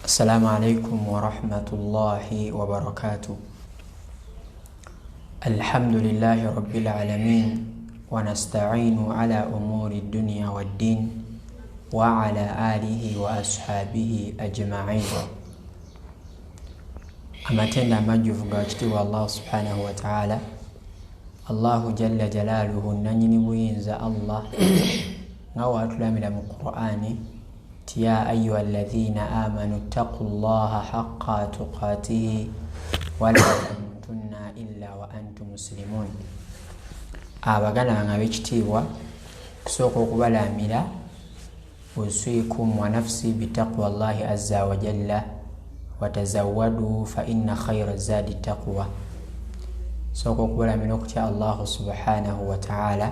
السلام عليكم ورحمة الله وبركاته. الحمد لله رب العالمين ونستعين على أمور الدنيا والدين وعلى آله وأصحابه أجمعين. amatenda amajjuvu ga kitiibwa Allah subhanahu wa ta'ala. Allahu jalla jalaluhu nanyini buyinza Allah nga watulamira mu Qur'ani ti ya ayyuha alladhina amanu taqullaha haqqa tuqatihi wa la tamutunna illa wa antum muslimun. Abagana bange b'ekitiibwa kusooka okubalamira usikum wa nafsi bitaqwallahi azza wa jalla watazawwadu fa inna khayra zadi taqwa. Sooka okubalamira okutya Allah subhanahu wa ta'ala.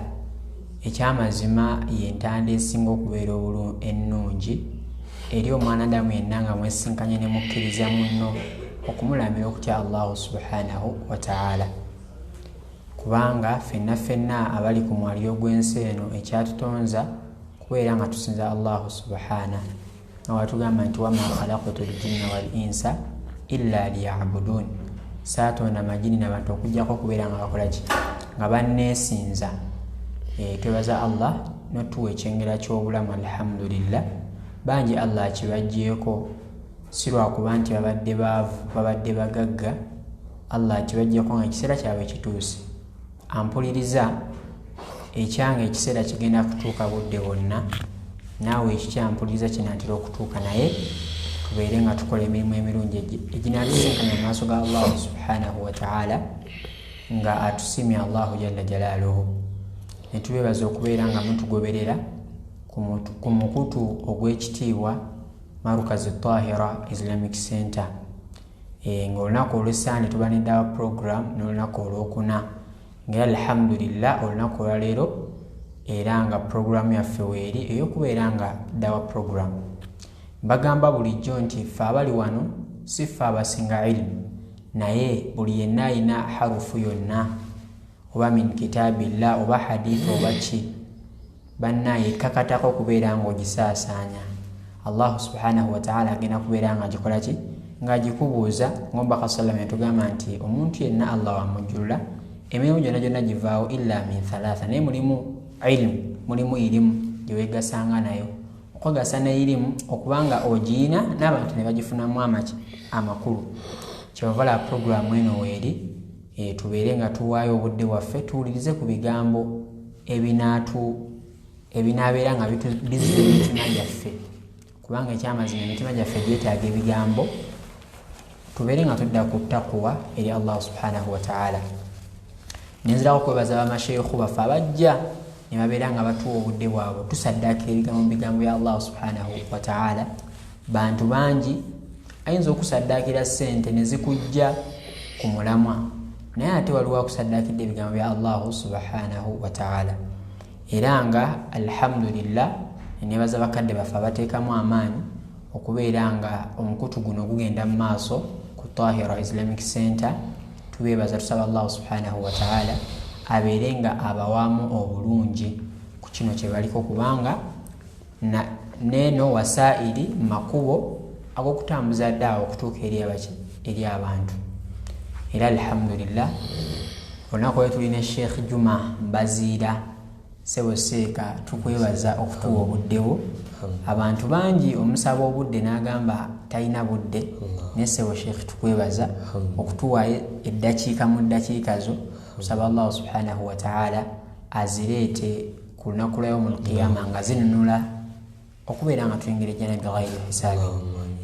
Ekyamazima yentanda esinga okubeera ennungi eri omwanadamu yenna nga mwesinkanye ne mukkiriza munno okumulamira okutya Allah subhanahu wa ta'ala, kubanga ffenna abali ku mwaliiro gw'ensi eno ekyatutonza kubeera nga tusinza Allah subhanahu nga watugamba nti wama khalaqtu ljinna wal insa illa liya'budun, saatonda amajini n'abantu okujjako kubeera nga bakolaki, nga banneesinza. Twebaza Allah notuwa ekyengera ky'obulamu, alhamdulillah. Bangi Allah kibajjeeko si lwakuba nti babadde baavu, babadde bagagga. Allah kibajjeeko nga ekiseera kyabwe kituuse. Ampuliriza ekyange ekiseera kigenda kutuuka budde bwonna, naawe ekikyampuliriza kinaatera okutuuka, naye tubeere nga tukola emirimu emirungi eginatusinkanya mu maaso ga Allah subhanahu wa ta'ala nga atusimya Allahu jalla jalaaluhu. Netubeebaza okubeera nga mutugoberera ku mukutu ogw'ekitiibwa Markaz Tahira Islamic Center. Ng'olunaku olw'essaani tuba ne dawa program n'olunaku olwokuna, nga alhamdulillah olunaku olwaleero era nga program yaffe weeri ey'okubeera nga dawa program. Bagamba bulijjo nti ffe abali wano si ffe abasinga ilmu, naye buli yenna alina harufu yonna oba min kitabillah oba hadith oba ki, bannaye kakatako kubeera nga ogisaasaanya. Allah subhanahu wa ta'ala agenda kubeera nga agikola ki, nga agikubuuza. Ng'omubaka sallam yatugamba nti omuntu yenna Allah wamujjulula emirimu gyonna givaawo illa min thalatha, naye mulimu ilmu, mulimu irimu gyewegasanga nayo. Okwegasa ne irimu okubanga ogiina n'abantu ne bagifunamu amakulu. Kyovala programu eno weeri, tubeere nga tuwaayo obudde bwaffe tuwulirize ku bigambo ebinaabeera nga biziza emitima gyaffe, kubanga ekyamazima emitima gyaffe gyetaaga ebigambo. Tubeere nga tudda ku taqwa eri Allah subhanahu wa ta'ala. Nenziraho kwebaza bamasheikhu baffe abajja ne babeera nga batuwa obudde bwabwe tusaddaakira ebigambo mu bigambo bya Allah subhanahu wa ta'ala. Bantu bangi ayinza okusaddaakira ssente ne zikujja ku mulamwa, naye ate waliwo akusaddaakidde ebigambo bya Allah subhanahu wa ta'ala. Era nga alhamdulillah nebaza bakadde baffe abateekamu amaanyi okubeera nga omukutu guno gugenda mu maaso ku Tahira Islamic Center. Tubeebaza, tusaba Allah subhanahu wa ta'ala abeere nga abawaamu obulungi ku kino kye baliko, kubanga neeno wasairi makubo ag'okutambuza ddaawo okutuuka eri abantu. Era alhamdulillah olunaku lwe tulina Sheikh Juma Mbaziira Sebo Seeka, tukwebaza okutuwa obuddewo. Abantu bangi omusaba obudde n'agamba talina budde, ne Sebo Sheikh tukwebaza okutuwa eddakiika mu ddakiika zo. Tusaba Allah subhanahu wa ta'ala azireete ku lunaku lwa yawmul qiyama nga zinunula okubeera nga tuyingira ejjana bighayri hisaabi,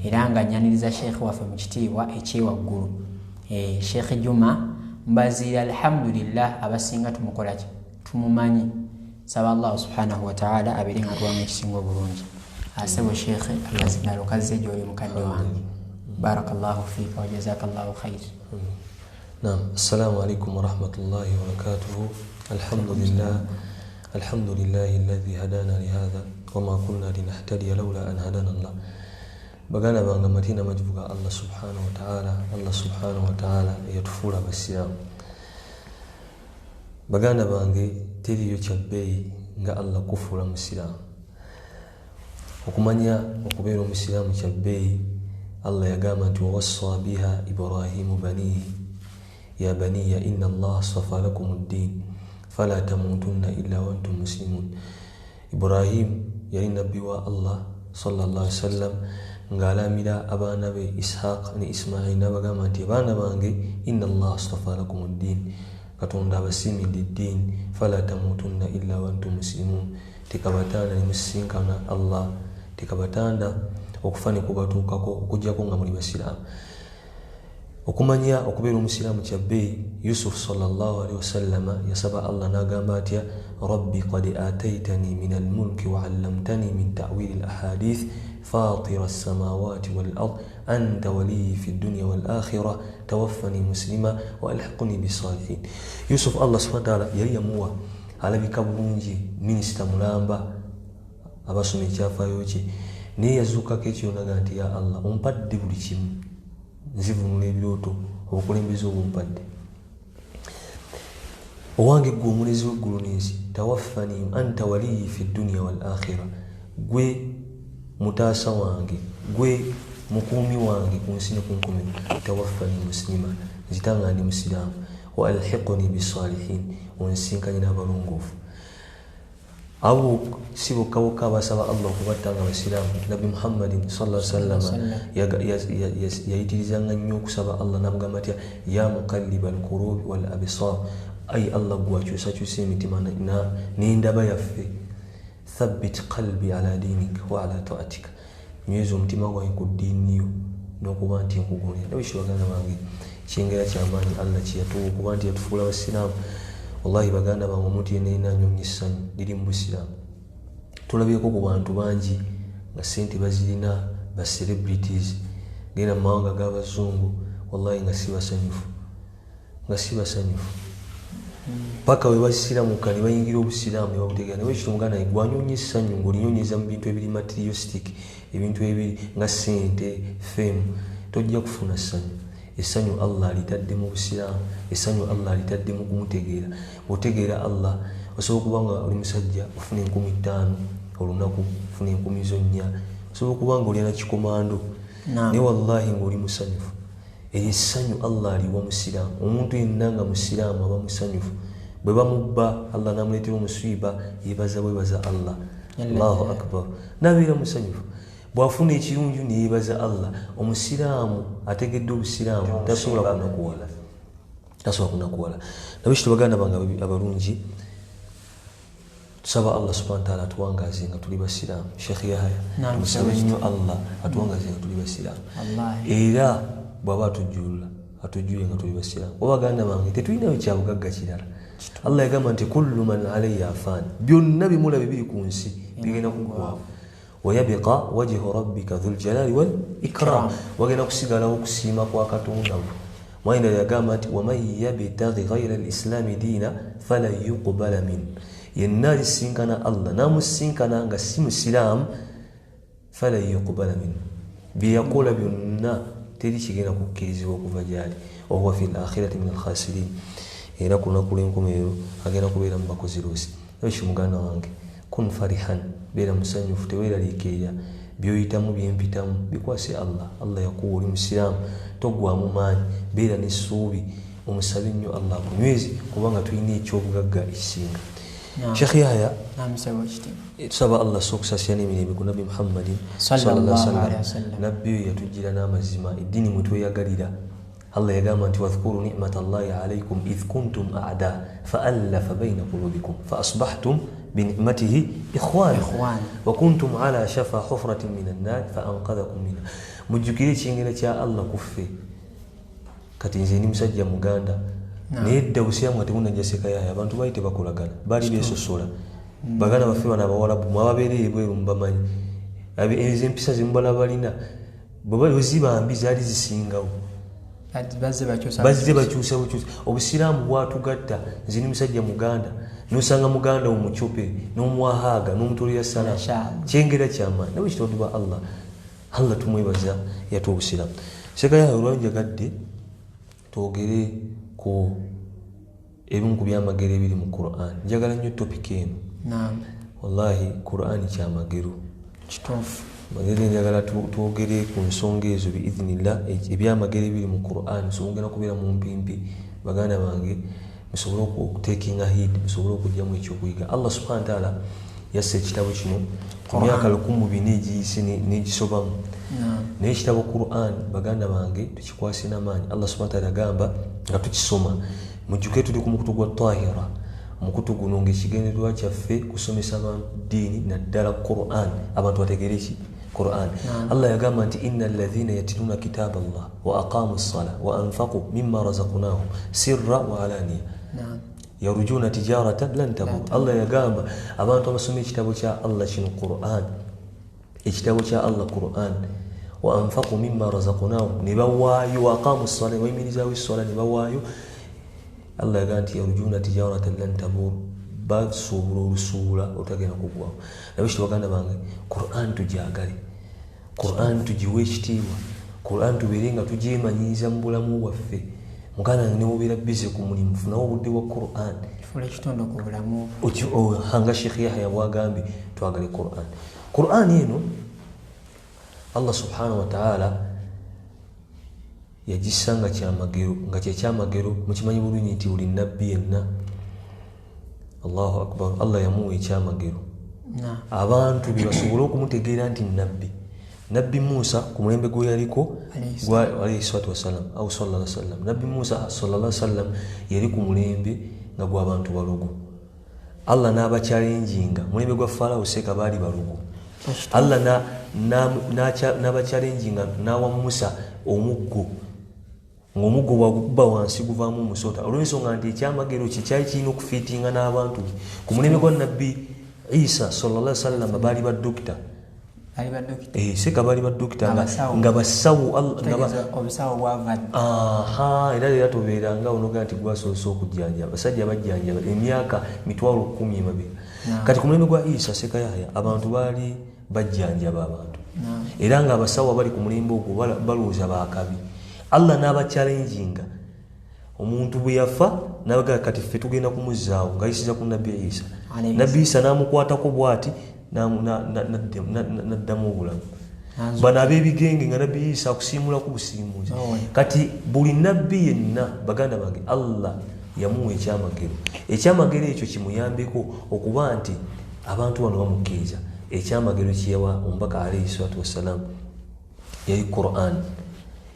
era nga nyaniriza Sheikh waffe mu kitiibwa ekyewaggulu, Sheikh Juma Mbaziira. Alhamdulillah abasinga tumukola ki, tumumanyi. Saba Allah subhanahu wa ta'ala abeere nga tuwamu ekisinga obulungi. Asebo Sheikh alazina kaze gy'oli mukadde wange. Barakallahu fiika wa jazakallahu khair. Naam, assalamu alaikum wa rahmatullahi wa barakatuhu. Alhamdulillahi alladhi hadana li hadha wa ma kunna linahtadiya lawla an hadana Allah. Baganda bange matina majivuga Allah subhanahu wa ta'ala yatufuula basiraamu. Baganda bange teriyo kyabbeeyi nga Allah kufuula musiraamu. Okumanya okubeera omusiraamu kyabbeeyi Allah yagamba nti wawassa biha Ibrahimu banihi ya baniya inna Allah astafa lakum ad-din fala tamutunna illa wa antum muslimun. Ibrahim yali nabbi wa Allah sallallahu alaihi wasallam ngalamira abaana be Ishaq ne Ismail nabagamba nti abaana bange inna Allah astafa lakum ad-din, Katonda abasimidde ad-din fala tamutunna illa wa antum muslimun. Tekabatanda ne musinkana Allah, tekabatanda okufani kubatuukako okujjako nga muli basiraamu. Okumanya okubeera omusiraamu kyabbeeyi. Yusuf sallallahu alaihi wasallam yasaba Allah n'agamba atya, rabbi qad ataitani min almulki wa 'allamtani min ta'wil alahadith fatira as-samawati wal ard anta waliyyi fi dunya wal akhirah tawaffani muslima wa alhiqni bis salihin. Yusuf Allah subhanahu wa ta'ala yali yamuwa alabika bulungi minisita mulamba abasoma ekyafaayo kye, naye yazuukako ekyonaga nti ya Allah ompadde buli kimu, nzivunula ebirooto obukulembeze obumpadde, owange gwe omulezi w'eggulu n'ensi, tawaffani anta waliyyi fi dunya wal akhirah, gwe mutaasa wange, gwe mukuumi wange ku nsi ne ku nkomerero, tawaffani muslima, nzitanga ndi musiraamu, wa alhiqni bis salihin, onsinkanye n'abalongoofu. Abo si bokka bokka abasaba Allah okubattanga abasiraamu. Nabi Muhammadin sallallahu alaihi wasallam yayitirizanga nnyo okusaba Allah n'amugamba atya, ya muqallibal qulubi wal absar, ay Allah gwe akyusakyusa emitima n'endaba yaffe, thabbit qalbi ala dinika wa ala taatika, nyweza omutima gwange ku ddiini yo n'okuba nti nkugondera. Nabishe baganda bange kyengera kyamaanyi Allah kyeyatuwa okuba nti yatufuula abasiraamu. Wallahi baganda bange omuntu yenna yenna anyumya essanyu liri mu busiraamu. Tulabyeko ku bantu bangi nga sente bazirina, ba celebrities, genda mu mawanga g'abazungu, wallahi nga si basanyufu, paka we basiramuka ne bayingira obusiraamu ne babutegeera. Naye ekyo muganda gwanyumya essanyu ng'olinyonyeza mu bintu ebiri materialistic, ebintu ebiri nga sente, fame, tojja kufuna ssanyu. Essanyu Allah alitadde mu busiraamu, essanyu Allah alitadde mu kumutegeera. Otegeera Allah osobola okuba nga oli musajja ofuna 5000 olunaku, ofuna 10000, osobola okuba nga oli na kikomando, naye wallahi ng'oli musanyufu. Essanyu Allah aliwa musiraamu. Omuntu yenna nga musiraamu aba musanyufu. Bwe bamubba Allah n'amuleetera omusiiba, yeebaza bwebaza Allah, Allahu akbar, n'abeera musanyufu. Bw'afuna ekirungi ne yeebaza Allah. Omusiraamu ategedde obusiraamu tasobola kunakuwala. Nabishe baganda bange abalungi, tusaba Allah subhanahu wa ta'ala atuwangaze nga tuli basiraamu. Sheikh Yahya tumusaba nnyo Allah atuwangaze nga tuli basiraamu, era bw'aba atujjule nga tuli basiraamu. Baganda bange tetulinayo kyabugagga kirala. Allah yagamba nti kullu man alayha fan, byonna bimulaba biri ku nsi bigenda kuggwaawo, wayabqa wajhu rabbika dhul jalali wal ikram, wagenda kusigalawo okusiima kwa Katonda we. Mwayina yagamba nti waman yabtaghi ghayra al-islami diina falan yuqbala min, yenna alisinkana Allah namusinkana nga si musiraamu, falan yuqbala min, byeyakola byonna teri kigenda kukkirizibwa okuva gyali, wahuwa fi al-akhirati min al-khasirin, era ku lunaku lw'enkomerero agenda kubeera mu bakozi loosi. Ekyo muganda wange, kun farihan, beera musanyufu, teweeraliikirira byoyitamu byempitamu, bikwase Allah. Allah yakuwa oli musiraamu, toggwamu maanyi, beera n'essuubi, omusabe nnyo Allah akunyweze, kubanga tulina ekyobugagga ekisinga. Sheikh Yahya, tusaba Allah sokusasya n'emirembe ku Nabi Muhammadin sallallahu alaihi wasallam. Nabbi oyo yatujjira n'amazima, eddiini mwe tweyagalira. Allah yagamba nti wadhkuru ni'matallahi alaykum idh kuntum a'da fa'alafa bayna qulubikum fa asbahtum bi ni'matihi ikhwana wa kuntum ala shafa hufratin minan nar fa anqadhakum minha. Mujjukire ekingera kya Allah kuffe. Kati nze ndi musajja muganda naye dda busiraamu ate bunajjaseka Yahya, abantu baali tebakolagana, baali beesosola. Baganda baffe bano abawalabu mwababeera ebweru mubamanyi, ezo empisa ze mubala balina bwe zibambi zaali zisingawo, bazze bakyusa obusiraamu bwatugatta. Nze ndi musajja muganda, nosanga muganda omucope n'omwahaaga n'omutolera sala, kyengera kyamaanyi. Nawe kitondebwa Allah tumwebaza yatuwa obusiraamu. Sheikh Yahya olwanjagadde twogere ku ebimu ku byamagero ebiri mu Qur'an. Njagala nnyo topic eno. Wallahi Qur'an kyamagero, kituufu. magere njagala twogere ku nsonga ezo biidhnillah ebyamagere biri mu Qur'an somugenda kubeera mu mpimpi baganda bange musobole okutekinga heed musobole okujjamu ekyokuyiga. Allah subhanahu wa ta'ala yasse ekitabo kino ku myaka 1400 egiyise n'egisobamu naye ekitabo Qur'an baganda bange tukikwase n'amaanyi. Allah subhanahu wa ta'ala agamba nga tukisoma mujjuke tuli ku mukutu gwa Tahira. Omukutu guno ng'ekigendererwa kyaffe kusomesa abantu ddiini naddala Qur'an abantu bategere ki Qur'an. Allah yagamba nti innal ladhina yatluna kitaba Allah wa aqamu as-salah wa anfaqu mimma razaqnahum sirra wa alaniya yarjuna tijaratan lan tabur. Allah yagamba abantu abasoma ekitabo kya Allah kino Qur'an, ekitabo kya Allah Qur'an, wa anfaqu mimma razaqnahum ne bawaayo wa aqamu as-salah wa yimirizawo es-salah ne bawaayo. Allah yagamba nti yarjuna tijaratan lan tabur basuubula olusuubula otagenda kugwawo. Nabwe baganda bange Qur'an tujagale, Qur'an tugiwe ekitiibwa, Qur'an tubeere nga tugyemanyiiza mu bulamu bwaffe. Muganda ne mubeera bize ku mulimu funawo obudde bwa Qur'an kifula ekitondo ku bulamu hanga Sheikh Yahya bwagambye twagale Qur'an. Qur'an eno Allah subhanahu wa ta'ala yagisanga kyamagero nga kyekyamagero mukimanyi bulungi nti buli nabbi yenna Allahu akbar Allah yamuwa ekyamagero abantu bebasobole okumutegeera nti nabbi Musa ku mulembe gwe yaliko alayhi salatu wassalam au sallallahu alaihi wasallam. Nabbi Musa sallallahu alaihi wasallam yali ku mulembe nga gw'abantu balogo. Allah n'abachallenginga mulembe gwa Farao seka baali balogo. Allah n'abachallenginga n'awa Musa omuggo ng'omuggo bwagubba wansi guvaamu omusota olw'ensonga nti ekyamagero kye kyali kirina okufiitinga n'abantu ku mulembe gwa Nabbi Isa sallallahu alaihi wasallam baali badokita seka baali badokita nga basawo era tobeeranga onoga nti gwasoose okujjanjaba basajja bajjanjaba emyaka 10,000 emabega. Kati ku mulembe gwa Isa seka Yahya abantu baali bajjanjaba abantu era nga abasawo abali ku mulembe ogwo balowooza baakabi. Allah n'abachallenginga omuntu bwe yafa n'abagamba kati ffe tugenda kumuzzaawo ng'ayisiza ku Nabbi Isa. Nabbi Isa n'amukwatako bw'ati n'addamu obulamu. Bano ab'ebigenge nga Nabbi Isa akusiimulako busiimuzi. Kati buli nabbi yenna baganda bange Allah yamuwa ekyamagero. Ekyamagero ekyo kimuyambeko okuba nti abantu bano bamukkiriza. Ekyamagero kiyawa omubaka alayhi salatu wassalamu yali Qur'an.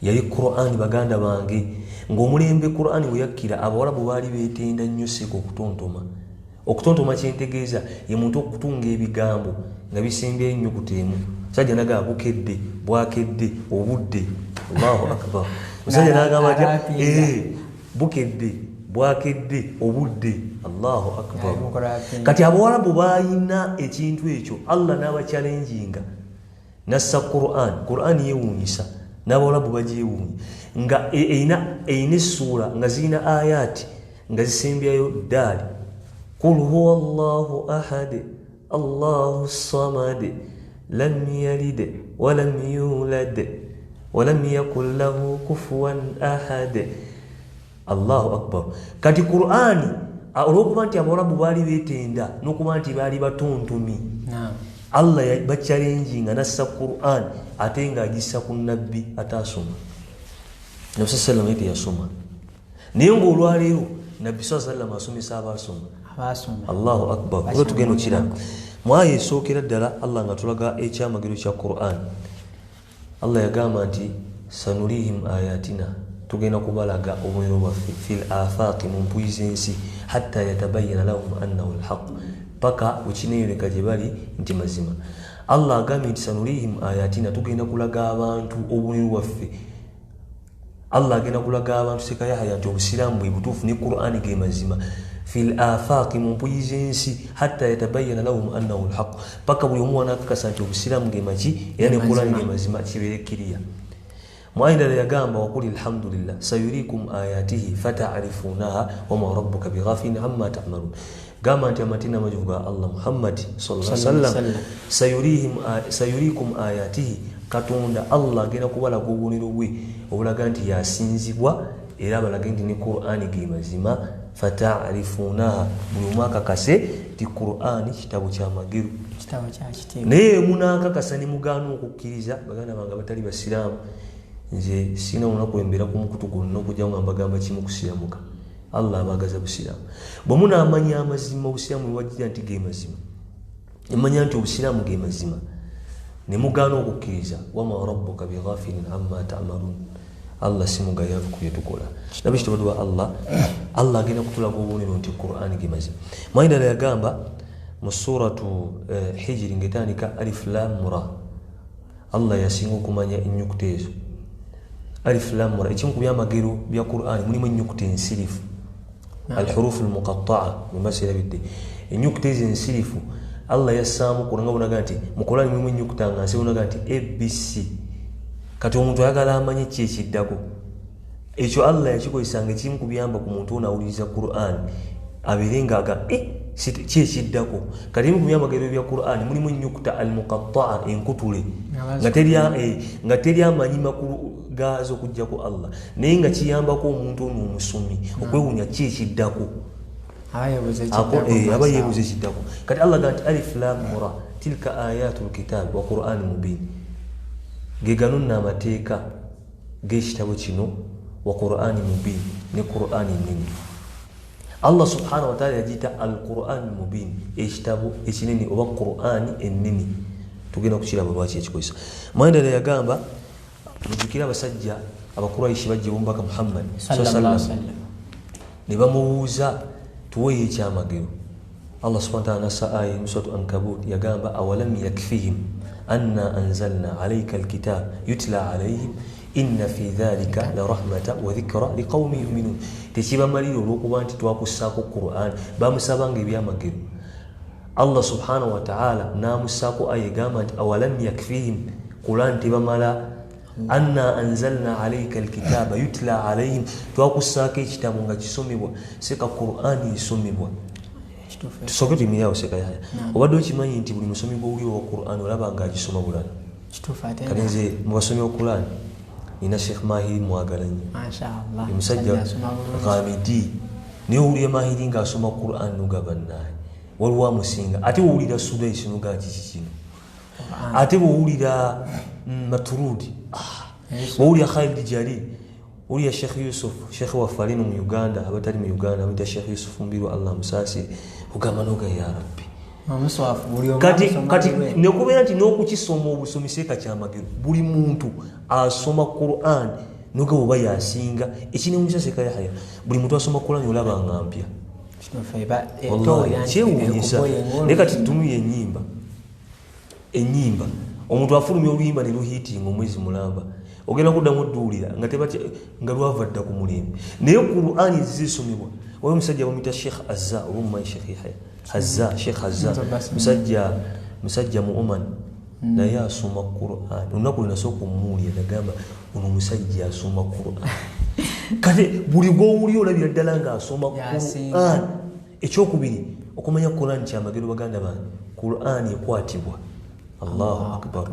Yali Qur'an baganda bange ng'omulembe Qur'an we yakkira Abawarabu baali beetenda nnyo seko okutontoma. Okutontoma kyentegeeza ye muntu okutunga ebigambo nga bisembye ennyukuta emu. Musajja n'agamba bukedde, bwakedde, obudde. Allahu akbar. Musajja n'agamba bukedde, bwakedde, obudde. Allahu akbar. Kati Abawarabu baayina ekintu ekyo Allah n'abachallenginga nassa Qur'an yeewuunyisa n'Abawarabu bagyewuunya nga eyina essuula nga zirina ayati nga zisembyayo ddaali. Qul huwa Allahu ahad Allahu samad lam yalid walam yulad walam yakul lahu kufuwan ahad. Allahu akbar. Kati Qur'ani olw'okuba nti Abawarabu baali beetenda n'okuba nti baali batontomi Allah bachallenginga nassa Qur'an ate ng'agissa ku nabbi ataasoma. Nabbi sallallahu alaihi yasoma naye ng'olwaleero Nabbi sallallahu alaihi asomesa abaasoma. Allahu akbar. Olwo tugenda okira mwaya esookera ddala Allah nga tulaga ekyamagero kya Qur'an. Allah yagamba nti sanurihim ayatina tugenda kubalaga obubonero bwaffe fil afaqi mu mpuyi z'ensi hatta yatabayyana lahum annahu alhaq paka ukineereka gye bali nti mazima. Allah agambye nti sanurihim ayatina tugenda kulaga abantu obubonero bwaffe. Allah agenda kulaga abantu seka Yahya nti obusiraamu bwe butuufu ne Qur'ani ge mazima fil afaqi mu mpuyi z'ensi hatta yatabayyana lahum annahu alhaq paka buli omu anakakasa nti obusiraamu ge maki era ne Qur'ani ge mazima kibeere kiriya. Mwayindala yagamba wakuli alhamdulillah sayurikum ayatihi fata'rifunaha wama rabbuka bighafilin amma ta'malun. Gamba nti amatina amajuvu ga Allah Muhammad sallallahu alaihi wasallam sayurikum ayatihi Katonda Allah agenda kubalaga obubonero bwe obulaga nti yasinzibwa era balaga nti ne Qur'ani ge mazima fata'rifunaha buli mwaka kase ti Qur'ani kitabo kya magiru kitabo kya kitiibwa naye munakakasa ne mugaana okukkiriza baganda bange batali basiraamu nze sina lunaku embeera ku mukutu gwonna okujja nga mbagamba kimu kusiramuka Allah abagaza busiraamu bwe munaamanya amazima obusiraamu bwewajjira nti ge mazima emanya nti obusiraamu ge mazima ne mugaana okukkiriza wama rabbuka bighafilin amma ta'malun Allah simugayavu ku bye tukola nabiki tubadwa Allah agenda kutulaga obubonero nti Qur'ani ge mazima mwayidala yagamba mu suratu hijiri ngetandika alif lam ra Allah yasinga okumanya ennyukuta ezo alif lam ra ekimu ku byamagero bya Qur'ani mulimu ennyukuta ensirifu alhurufu almuqatta'a mumasira bidde ennyukuta ezo ensirifu Allah yassaamu kulanga bunaga nti mu Qur'ani mulimu ennyukuta nga nsi bunaga nti ABC kati omuntu ayagala amanye ki ekiddako ekyo Allah yakikozesanga ekimu ku byamba ku muntu onawuliriza Qur'ani abeere ngaaga ki ekiddako kati emu ku byamagero bya Qur'ani mulimu ennyukuta almuqatta'a enkutule nga teri amanyi makulu gaazo okujjako Allah naye nga kiyambako omuntu ono omusomi okwewunya ki ekiddako aba yeebuza ekiddako kati Allah ga nti alif lam ra tilka ayatul kitab wa Qur'ani mubin ge gano nno amateeka g'ekitabo kino wa Qur'ani mubin ne Qur'ani nnene Allah subhanahu wa ta'ala yagiyita al-Qur'an mubin ekitabo ekinene oba Qur'ani ennene tugenda kukiraba lwaki ekikozesa mwendera yagamba mujjukira abasajja abakuraishi bajja omubaka Muhammad sallallahu alaihi wasallam ne bamubuuza tuweeyo ekyamagero Allah subhanahu wa ta'ala nassa aya mu suratu Ankabut yagamba awalam yakfihim anna anzalna alayka alkitab yutla alayhim inna fi dhalika la rahmatan wa dhikra liqaumin yu'minun tekibamalira olw'okuba nti twakussaako Qur'an bamusabanga ebyamagero Allah subhanahu wa ta'ala namussaako aya egamba nti awalam yakfihim Qur'an tebamala anna anzalna alayka alkitaba yutla alayhim twakussaako ekitabo nga kisomebwa seka Qur'an esomebwa tusoke tumiyawo seka yaya obadde okimanyi nti buli musomi gw'owulira wa Qur'an olaba nga agisoma bulala kati nze mu basomi wa Qur'an nina Sheikh Mahiri mwagalanyi omusajja Ghamidi naye owulira Mahiri ng'asoma Qur'an nogaba naye waliwo amusinga ate wowulira Sudais nogaa kiki kino ate wowulira Maturudi wowulira Khalid Jalil owulira Sheikh Yusuf Sheikh waffe mu Uganda abatali mu Uganda amuyita Sheikh Yusuf Mbiru Allah musaasire ogamba noga ya Rabbi kati nekubeera nti n'okukisoma obusomiseeka kyamagero buli muntu asoma Qur'an noga oba yasinga ekinemusa Seka Yahya buli muntu asoma Qur'an olaba nga mpya kyewuunyisa naye kati tumuye ennyimba omuntu afulumya oluyimba ne luhiitinga omwezi mulamba ogenda kuddamu odduwulira nga lwava dda ku mulembe naye Qur'an zisomebwa oyo omusajja bamuyita Sheikh Azza olumumanyi Sheikh Yahya Sheikh Azza musajja mu Oman naye asoma Qur'an olunaku lwenasooka omuwulira nagamba ono omusajja asoma Qur'an kati buli gw'owulira olabira ddala ng'asoma Qur'an ekyokubiri okumanya Qur'an kyamagero baganda bange Qur'an ekwatibwa Allahu akbar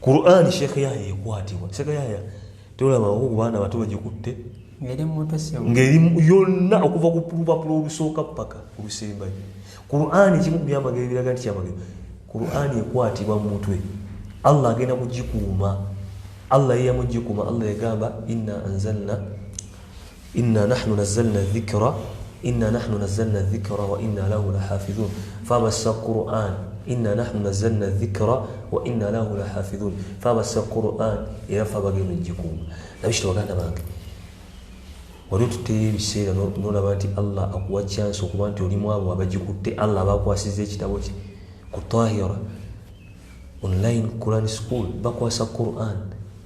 Qur'an Sheikh Yahya ekwatibwa Sheikh Yahya tolaba ku baana bato bagikutte ngeri yonna okuva ku lupapula olusooka paka olusembayo Qur'an kimu byamagero biraga nti kyamagero Qur'an ekwatibwa mu mutwe Allah agenda kugikuuma Allah yeyamugikuuma Allah yagamba inna nahnu nazzalna dhikra wa inna lahu lahafidhun fabassa Qur'an inna nahnu nazzalna dhikra wa inna lahu lahafidhun fabassa Qur'an era fabagenda gikuuma nabishito baganda bange wali tuteyo ebiseera nolaba nti Allah akuwa chance okuba nti olimu abo abagikutte Allah bakwasiza ekitabo kye ku Tahira online Quran school bakwasa Qur'an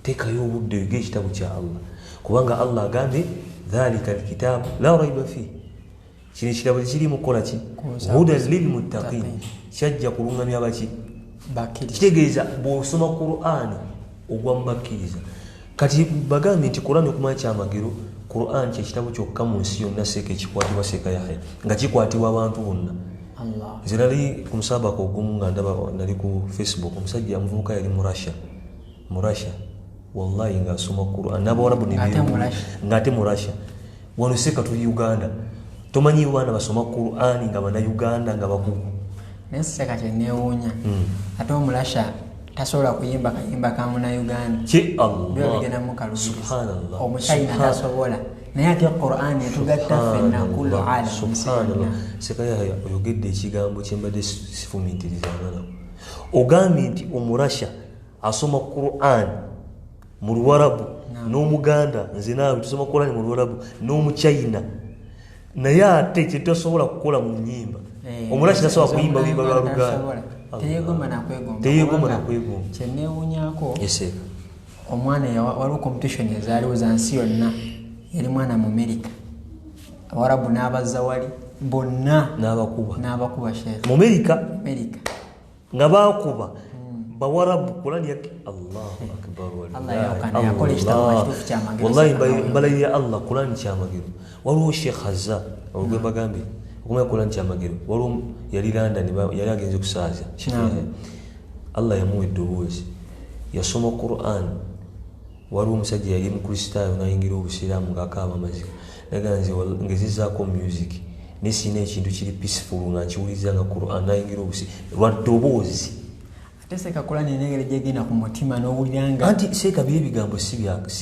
tekayo obudde wige ekitabo kya Allah kubanga Allah agambye dhalika alkitab la rayba fihi kino ekitabo kiri mukola ki hudan lilmuttaqin kyajja kulungamya baki kitegeeza bw'osoma Qur'an ogwa mubakkiriza kati bagambye nti Qur'an okumanya kyamagero Qur'an kyekitabo kyokka mu nsi yonna seeka ekikwatibwa Seka Yahya nga kikwatibwa abantu bonna nze nali ku musabaka ogumu nga ndaba nali ku Facebook omusajja amuvubuka yali mu Russia wallahi ng'asoma Qur'an n'abawarabu ng'ate mu Russia wano seka tuli Uganda tomanyi baana basoma Qur'ani nga bana Uganda nga bakugu neseka kyenewuunya ate omulasha tasobola kuyimba kayimba kamuna Uganda ki Allah byogenda mukalubiriza subhanallah omuchina tasobola naye ate Qur'ani etugatta ffenna kullu alam subhanallah seka oyogedde ekigambo kyembadde sifumintiriza ngana ogambye nti omurasha asoma Qur'an mu Luwarabu n'Omuganda nze naawe tusoma Qur'an mu Luwarabu n'Omuchina naye ate kyetasobola kukola mu nnyimba omurasha tasobola kuyimba luyimba lwa Luganda teyegomba nakwegomba kyenewuunyako omwana waliwo competition ezaaliwo za nsi yonna yali mwana mu America Abarabu n'abazza wali bonna n'abakuba sheikh mu America nga bakuba bawarabu Qur'ani yake Allahu akbar wallahi mbalayi ya Allah Qur'ani kyamagiro waliwo Sheikh Hazza olugwe bagambi okumanya Qur'ani kyamagiro waliwo yali London yali agenze kusaaza Allah yamuwa eddoboozi yasoma Qur'an waliwo omusajja yali mukristaayo nayingira obusiraamu ng'akaaba amaziko naganze ngezizaako music nesina ekintu kiri peaceful nga nkiwuliriza nga Qur'an nayingira lwa ddoboozi teseka Qur'ani negere jegina ku mutima n'owuliranga anti seka bigambo si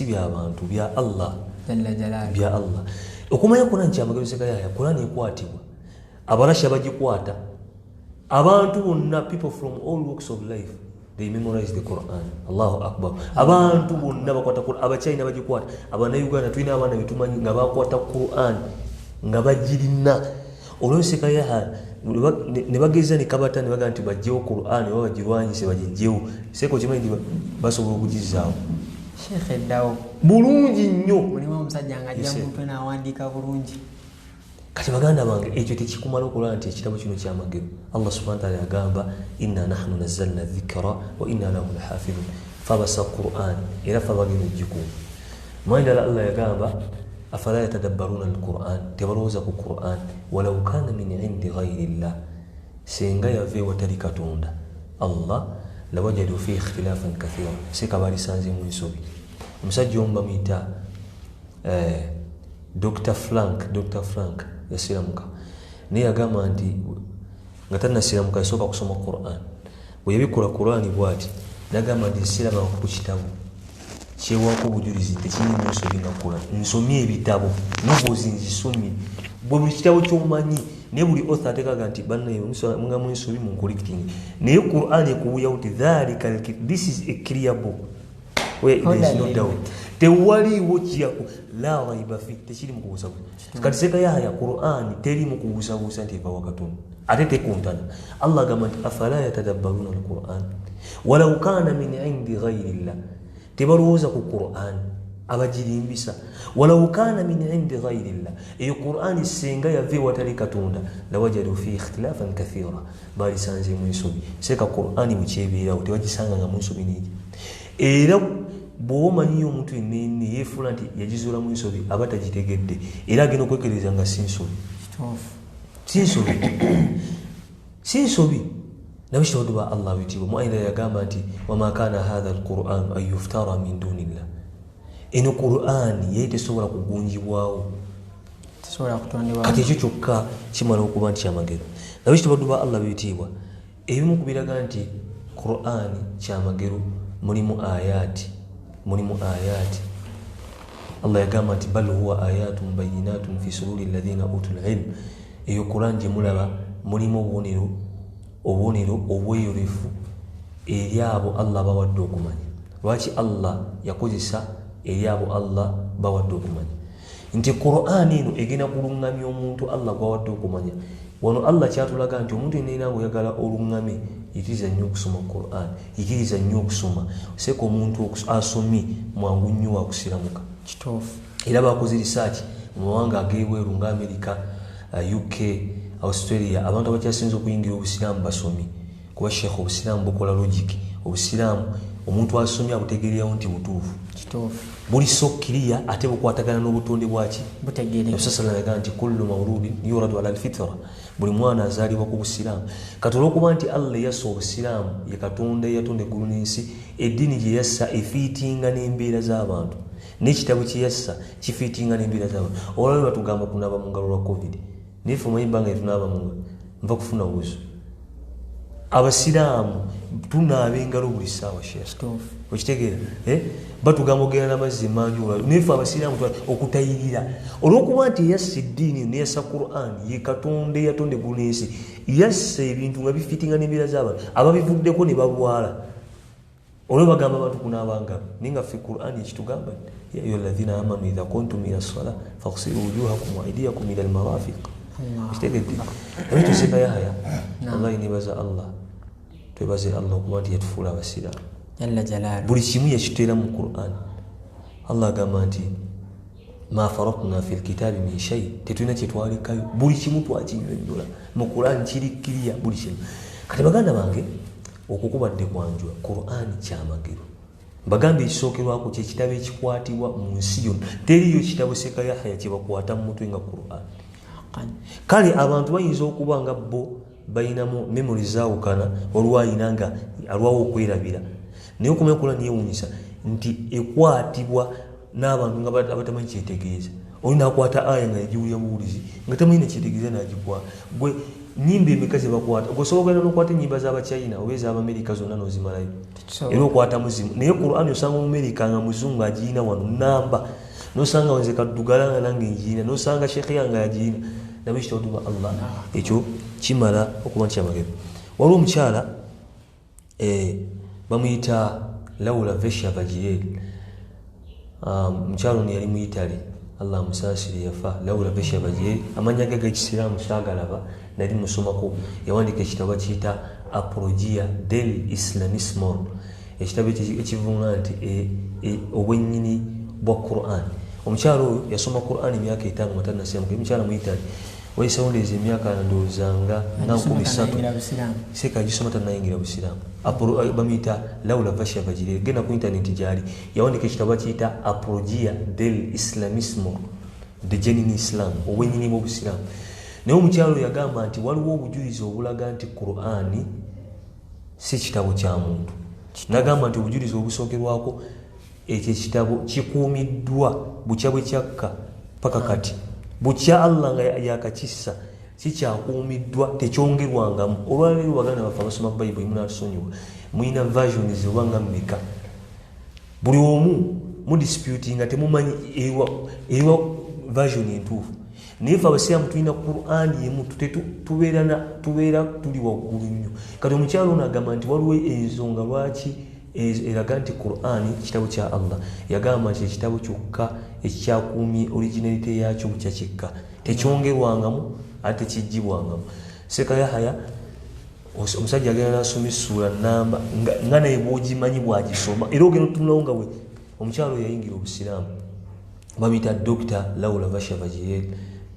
by'abantu bya Allah jalla jalal bya Allah okumanya Qur'ani kyamagero seka ya Qur'ani ekwatibwa abarasha bagikwata abantu bonna people from all walks of life they memorize the Quran. Allahu Akbar. Abantu bonna bakwata Quran, abachina bagikwata, abana Uganda twina abana bitumanyi nga bakwata Quran nga bagirina. Olweseka yaha ne bageza ne kabata ne baga nti bajjewo Quran baba bagirwanyise bagijjewo. Seko kimanyi basobola okugizaawo. Sheikh Dawo. Bulungi nnyo. Mulimu omusajja ng'ajja muntu n'awandiika bulungi. Kati baganda bange ekyo tekikumala okulaba nti ekitabo kino kyamagero. Allah subhanahu wa ta'ala yagamba inna nahnu nazzalna dhikra wa inna lahu lahafidhun. Fabasa Qur'an era fabagino jikumu. Mwenda Allah yagamba afala yatadabbaruna al-Qur'an tebalowooza ku Qur'an walau kana min indi ghayri Allah senga yave watali Katonda Allah lawajadu fi ikhtilafan kathira sika balisanze mu nsobi. Omusajja omba mita Dr. Frank yasiramuka naye agamba nti nga tannasiramuka yasooka kusoma Qur'an bwe yabikola Qur'ani bw'ati nagamba nti siraba ku kitabu kyewako bujulizi tekirimu nsobi nga Qur'an nsomye ebitabo nobuzi nzisomye buli kitabo ky'omanyi ne buli author atekaga nti bannaye munga mwensobi mu collecting naye Qur'an ekubuya uti dhalika this is a clear book where there is no doubt tewaliwo kiyako la raiba fi tekiri mu kubusabusa kati seka ya Qur'an teri mu kubusabusa nti eva Katonda ate tekuntana Allah gamba nti afala yatadabbaruna al-Qur'an walau kana min indi ghayri Allah tebalowooza ku Qur'an abajirimbisa walau kana min indi ghayri Allah eyo Qur'an senga yave watali Katonda lawajadu fi ikhtilafan kathira balisanze mu nsobi seka Qur'an mu kyebeerawo tewagisanga nga mu nsobi niji era bwomanyi omuntu enene yeefula nti yagizuula mu nsobi aba tagitegedde era agenda okwekereza nga si nsobi nabishawadu ba Allah witiibwa mu ayina yagamba nti wama kana hadha al-Qur'an an yuftara min dunillah eno Qur'an yali tesobola kugunjibwawo kati ekyo kyokka kimala okuba nti kyamagero nabishawadu ba Allah witiibwa ebimu kubiraga nti Qur'an kyamagero mulimu ayati Allah yagamba nti bal huwa ayatun bayinatun fi sururi alladhina utul ilm eyo Qur'an je mulaba mulimu obubonero obweyolefu eri abo Allah bawadde okumanya. Lwaki Allah yakozesa eri abo Allah bawadde okumanya nti Qur'an eno egenda kulungamya omuntu Allah gwawadde okumanya. Wano Allah kyatulaga nti omuntu yenna oyagala olungame yikiriza nnyo okusoma Qur'an, yikiriza nnyo okusoma seko omuntu asomye mwangu nnyo wakusiramuka kituufu. Era bakoze research mu mawanga ag'ebweru nga America, UK, Australia abantu abakyasinze okuyingira obusiraamu basomi kuba Sheikh obusiraamu bukola logic obusiraamu omuntu asomye abutegeererawo nti butuufu kituufu buli sokkiriya ate bukwatagana n'obutonde bwaki butegeerera. Sasa laga nti kullu mawludin yuradu ala al-fitra buli mwana azaalibwa ku busiraamu kati olw'okuba nti Allah yassa obusiraamu ye Katonda yatonda eggulu n'ensi eddiini gye yassa efiitinga n'embeera z'abantu n'ekitabo kiyassa kifiitinga n'embeera z'abantu. Olwali batugamba kunaaba mu ngalo lwa covid naye ffe omanyi ebbanga lyetunaaba mu ngalo nva kufuna wuzu. Abasiraamu tunaaba engalo buli ssaawa okitegeera batugamba ogenda n'amazzi emanjula naye ffe abasiraamu okutayirira olw'okuba nti eyassa eddiini neyassa Qur'an ye Katonda eyatonda eggulu n'ensi yassa ebintu nga bifiitinga n'embeera z'abantu ababivuddeko ne balwala. Olwo bagamba abantu kunaaba ngalo naye nga ffe Qur'an ekitugamba ya ayyuha alladhina amanu idha kuntum ila as-salah faghsilu wujuhakum wa aydiyakum ila al-marafiq. Kitegedde naye tuseka Yahya wallahi nebaza Allah twebaze Allah okuba nti yatufuula abasiraamu jalla jalaaluhu buli kimu yakiteera mu Qur'an. Allah agamba nti ma faratna fil kitabi min shay, tetulina kyetwalekayo, buli kimu twakinyonnyola mu Qur'an kiri kiriya buli kimu. Kati baganda bange okukubadde kwanjula Qur'an kyamagero mbagambe ekisookerwako kyekitabo ekikwatibwa mu nsi yonna. Teriyo kitabo Seka Yahya kyebakwata mu mutwe nga Qur'an. Kale abantu bayinza okuba nga bo bayinamu memory zaawukana olwayina nga alwawo okwerabira naye okumanya Qur'an yeewuunyisa nti ekwatibwa n'abantu nga abatamanyi kyetegeeza. Olina akwata aya nga yagiwulira buwulizi nga tamanyi nekyetegeeza n'agikwata. Gwe nnyimba emeka ze bakwata osobola n'okwata ennyimba z'Abachina oba ez'Abamerika zonna n'ozimalayo era okwata muzimu. Naye Qur'an osanga Omumerika nga muzungu agiyina wano namba n'osanga wanze kaddugala nga nange ngiina n'osanga shekhe yange agiina nabwe ekitawutuba Allah ekyo kimala okuba nti kyamagero. Waliwo omukyala bamuyita Laura Vesha Vajirel. Mukyalo ono yali mu Italy Allah amusaasire yafa. Laura Vesha Vajirel amanya ge g'ekisiraamu saagalaba nali musomako yawandiika ekitabo kiyita Apologia del Islamismo. Ekitabo ekivuga nti obwennyini bwa Qur'an. Omukyalo oyo yasoma Qur'an emyaka 5 nga tannasiramuka. Omukyala mu Italy waisawundeza emyaka ndoozanga nga 13 Seka agisoma tannayingira busiraamu. Bamuyita Laura Vesha Vajirel. Genda ku intaneti gyali yawandiika ekitabo kiyita Apologia del Islamismo, the genuine Islam, obwennyini bw'obusiraamu. Naye omukyalo yagamba nti waliwo obujulizi obulaga nti Qur'an si kitabo kya muntu. Nagamba nti obujulizi obusookerwako ekyo ekitabo kikuumiddwa bukya bwe kyakka paka kati bukya Allah nga yakakissa kikyakuumiddwa tekyongerwangamu. Olwaleero baganda baffe abasoma Bayibuli munatusonyiwa muyina versions obanga mmeka buli omu mudispute nga temumanyi ewa version entuufu. Naye ffe abasiraamu tulina Qur'an yemu tubeera tuli waggulu nnyo. Kati omukyalo ono agamba nti waliwo ensonga lwaki eraga nti Qur'an kitabo kya Allah. Yagamba nti ekitabo kyokka ekikyakuumye originality yakyo bukya kikka tekyongerwangamu ate tekigibwangamu. Seka Yahya omusajja agenda n'asoma essula namba nga naye bw'ogimanyi bw'agisoma era ogenda otunulawo nga we omukyalo yayingira obusiraamu. Bamuyita Dr. Laura Vesha Vajirel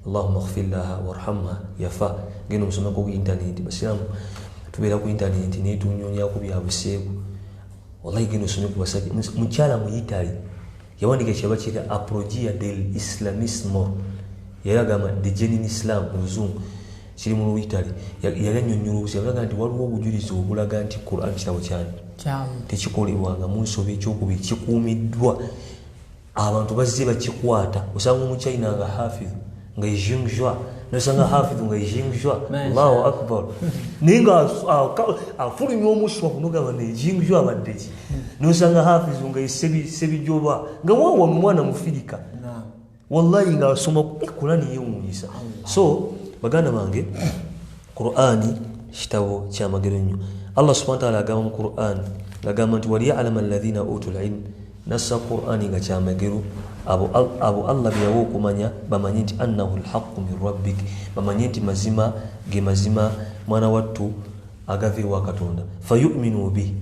Allahumma ighfir laha warhamha yafa. Genda omusomako ku intaneti. Basiraamu tubeera ku intaneti naye tunyonyako bya buseegu. Wallahi genda osome ku basajja. Mukyala mu Italy yawandiika ekitabo kiyita Apologia del Islamismo. Yali agamba the genuine Islam oluzungu kiri mu Italy. Yali annyonnyola obusi yalaga nti waliwo obujulizi obulaga nti Qur'an kitabo kyani tekikolebwanga mu nsobi ekyokubiri kikuumiddwa abantu bazze bakikwata. Osanga omuchina nga hafidh nga ejingjwa nosanga hafidh nga ejingjwa Allahu akbar naye nga afulumya omuswa kunogaba nejingjwa baddeki nosanga hafidh nga sebijoba nga wawa mwana mufirika wallahi nga asoma Qur'an yeewuunyisa. So baganda bange Qur'an kitabo kyamagero nnyo. Allah subhanahu wa ta'ala agamba mu Qur'an agamba nti waliya'lama alladhina utul ilm. Nassa Qur'an nga kyamagero abo Allah byawo okumanya bamanyi nti annahu alhaqqu min rabbik, bamanyi nti mazima ge mazima mwana wattu agave wa Katonda. Fayu'minu bi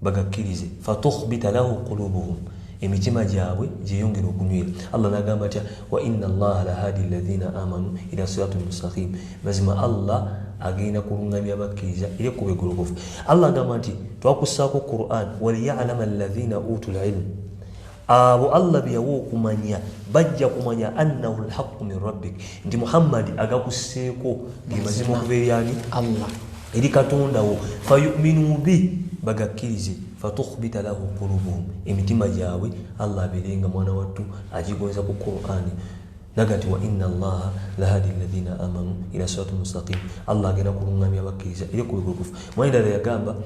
bagakkirize fatukhbita lahu qulubuhum emitima gyabwe gyeyongera okunywera. Allah nagamba atya wa inna Allaha lahadi alladhina amanu ila siratin mustaqim. Mazima Allah agenda kulungamya abakkiriza eri ekkubo eggolokofu. Allah agamba nti twakussaako Qur'an waliya'lama alladhina utul ilm. Abo Allah byawo okumanya bajja kumanya annahu alhaqqu min rabbik, nti Muhammad agakusseeko ge mazima okubeera ani Allah eri Katonda wo. Fayu'minu bi bagakkirize fatukhbita lahu qulubuhum emitima jaabwe Allah aberenga mwana wattu agigonza ku Qur'ani nagati wa inna allaha lahadi alladhina amanu ila siratin mustaqim Allah agenda kulungamya abakkiriza eri ku bigurukufu mwenda yagamba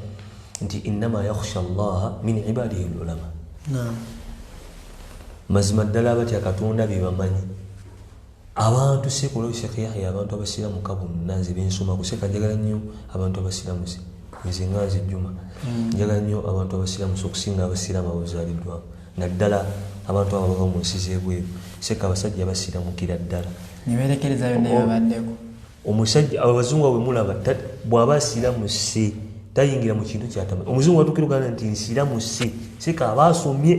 nti innama yakhsha allaha min ibadihi ulama mazima ddala batya katonda be bamanyi abantu sekolo Sheikh Yahya abantu abasiramu kabunanze bensoma kuseka njagala nnyo abantu abasiramu nze ngazi Juma njagala nnyo abantu abasiramu okusinga abasiramu abazaliddwa naddala abantu abo bava mu nsi z'ebweru seka abasajja basiramukira ddala niberekereza byonna babaddeko omusajja abazungu bwe mulaba bw'aba asiramu se tayingira mu kintu kyatama omuzungu atukira Uganda nti nsiramu se seka abaasomye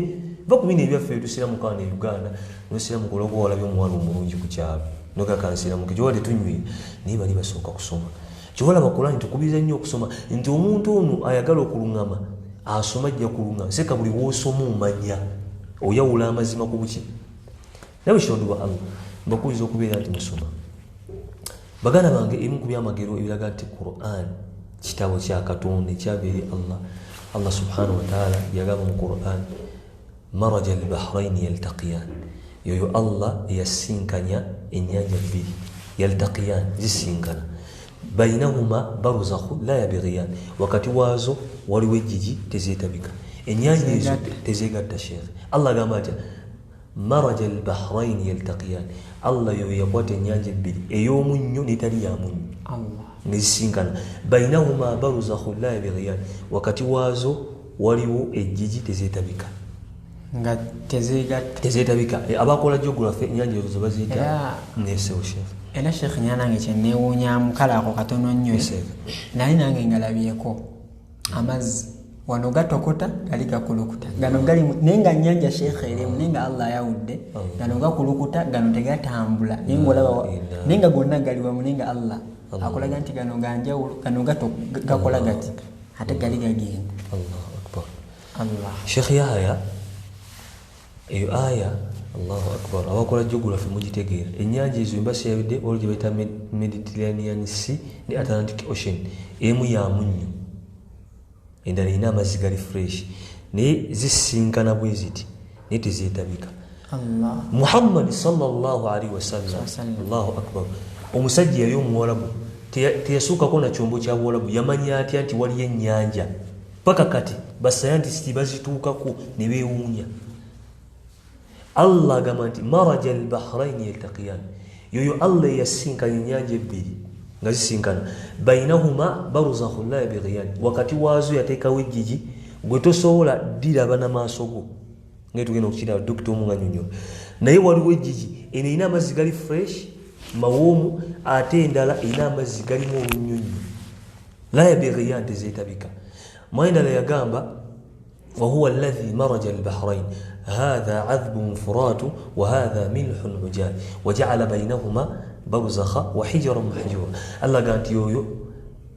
bakubina ebyaffe tusiramu kaana e Uganda nosiramu koloko walabye omuwala omulungi ku kyalo nokakansiramu kijowa tetunywira naye bali basooka kusoma kiwala bakulani tukubiriza nnyo okusoma nti omuntu ono ayagala okulungama asoma ajja kulungama seka buli woosoma omanya oyawula amazima ku buki nawe kyondibwa Allah mbakuliza okubeera nti musoma baganda bange ebimu ku byamagero ebiraga nti Qur'an kitabo kya Katonda ekyava eri Allah subhanahu wa ta'ala yagamba mu Qur'an maraja al-bahrayn yaltaqiyan yoyo Allah yasinkanya ennyanja bbiri yaltaqiyan zisinkana bainahuma barzakhu la yabghiyan wakati waazo waliwo ejjigi tezeetabika ennyanja ezo tezeegatta Sheikh Allah agamba atya maraja al-bahrayn yaltaqiyan Allah yoyo yakwata ennyanja ebbiri ey'omunnyo n'etali ya munnyo nezisinkana bainahuma barzakhu la yabghiyan wakati waazo waliwo ejjigi tezeetabika nga tezeetabika abakola geography ennyanja ezo baziyita nesewo Sheikh era Sheikh nyanange kyenneewuunyamu kale ako katono nnyo naye nange ngalabyeko amazzi wano gatokota gali gakulukuta gano gali naye nga nnyanja Sheikh erimu naye nga Allah ayawudde gano gakulukuta gano tegatambula naye ngaolaba naye nga gonna gali wamu naye nga Allah akolaga nti gano ganjawulo gano gakola gati ate gali gagenda Allahu akbar Allah Sheikh Yahya eyo aya Allahu akbar abakola geography mugitegeera ennyanja ezo embasi yabidde olwo gye bayita Mediterranean Sea ne Atlantic Ocean emu ya munnyo endala erina amazzi gali fresh naye zisinkana bwe ziti naye tezeetabika Allah Muhammad sallallahu alaihi wasallam Allahu akbar omusajja yali omuwalabu teyasuukako na kyombo kya buwalabu yamanya atya nti waliyo ennyanja paka kati basayantisiti bazituukako ne beewuunya Allah agamba nti maraja al-bahrayn yaltaqiyan yoyo Allah yasinkanya ennyanja ebbiri nga zisinkana bainahuma barzakhu la yabghiyan wakati waazo yateekawo ejjigi gwe tosobola diraba n'amaaso go ngaye tugenda okukira dokita omu nga nyonyola naye waliwo ejjigi eno erina amazzi gali fresh mawoomu ate endala erina amazzi galimu olunyonyo la yabghiyan tezeetabika mwendala yagamba wahuwa alladhi maraja al-bahrayn هذا عذب فرات وهذا ملح عجاج وجعل بينهما برزخا وحجرا محجورا الله قالت يويو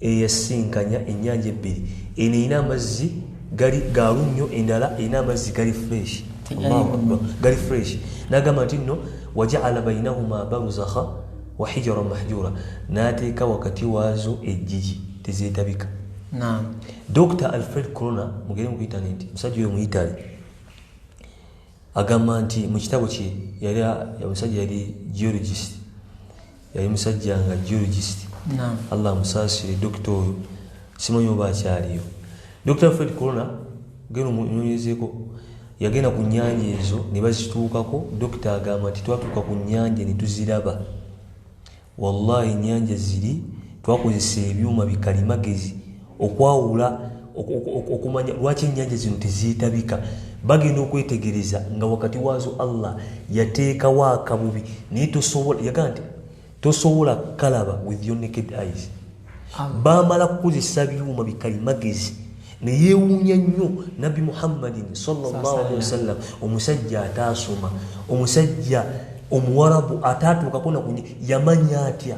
eyasinkanya ennyanja ebbiri eno erina amazzi gali galunyo endala erina amazzi gali fresh gali fresh nagamba nti nno wajaala bainahuma barzakha wa hijara mahjura n'ateeka wakati waazo ejjigi tezeetabika Dr. Alfred Corona mugere mu internet musajja oyo mu Italy agamba nti mu kitabo kye yali omusajja yali geologist yali musajja nga geologist Allah musaasire dokita oyo simanyi oba akyaliyo Dr. Alfred Corona geno munyonyezeeko yagenda ku nnyanja ezo ne bazituukako dokita agamba nti twatuuka ku nnyanja ne tuziraba wallahi ennyanja ziri twakozesa ebyuma bikalimagezi okwawula okumanya lwaki ennyanja zino tezeetabika bagenda okwetegereza nga wakati waazo Allah yateekawo akabubi naye tosobola yagamba nti tosobola kalaba with your naked eyes baamala kukozesa byuma bikalimagezi neyeewuunya nnyo Nabbi Muhammadin sallallahu alaihi wasallam omusajja ataasoma omusajja omuwarabu ataatuukako nakunye yamanya atya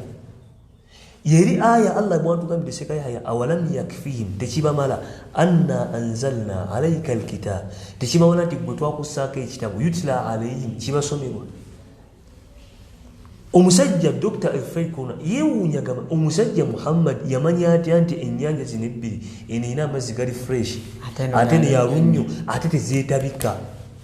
yeri aya Allah bwantugambire Sheikh Yahya awalam yakfihim tekibamala anna anzalna alayka alkitab tekibamala nti gwe twakusaako ekitabo yutla alayhim kibasomerwa omusajja Dr. Alfred Corona yeewuunya gamba omusajja Muhammad yamanya atya nti ennyanja zino ebbiri eno erina amazzi gali fresh ate ne yalunnyo ate tezeetabika.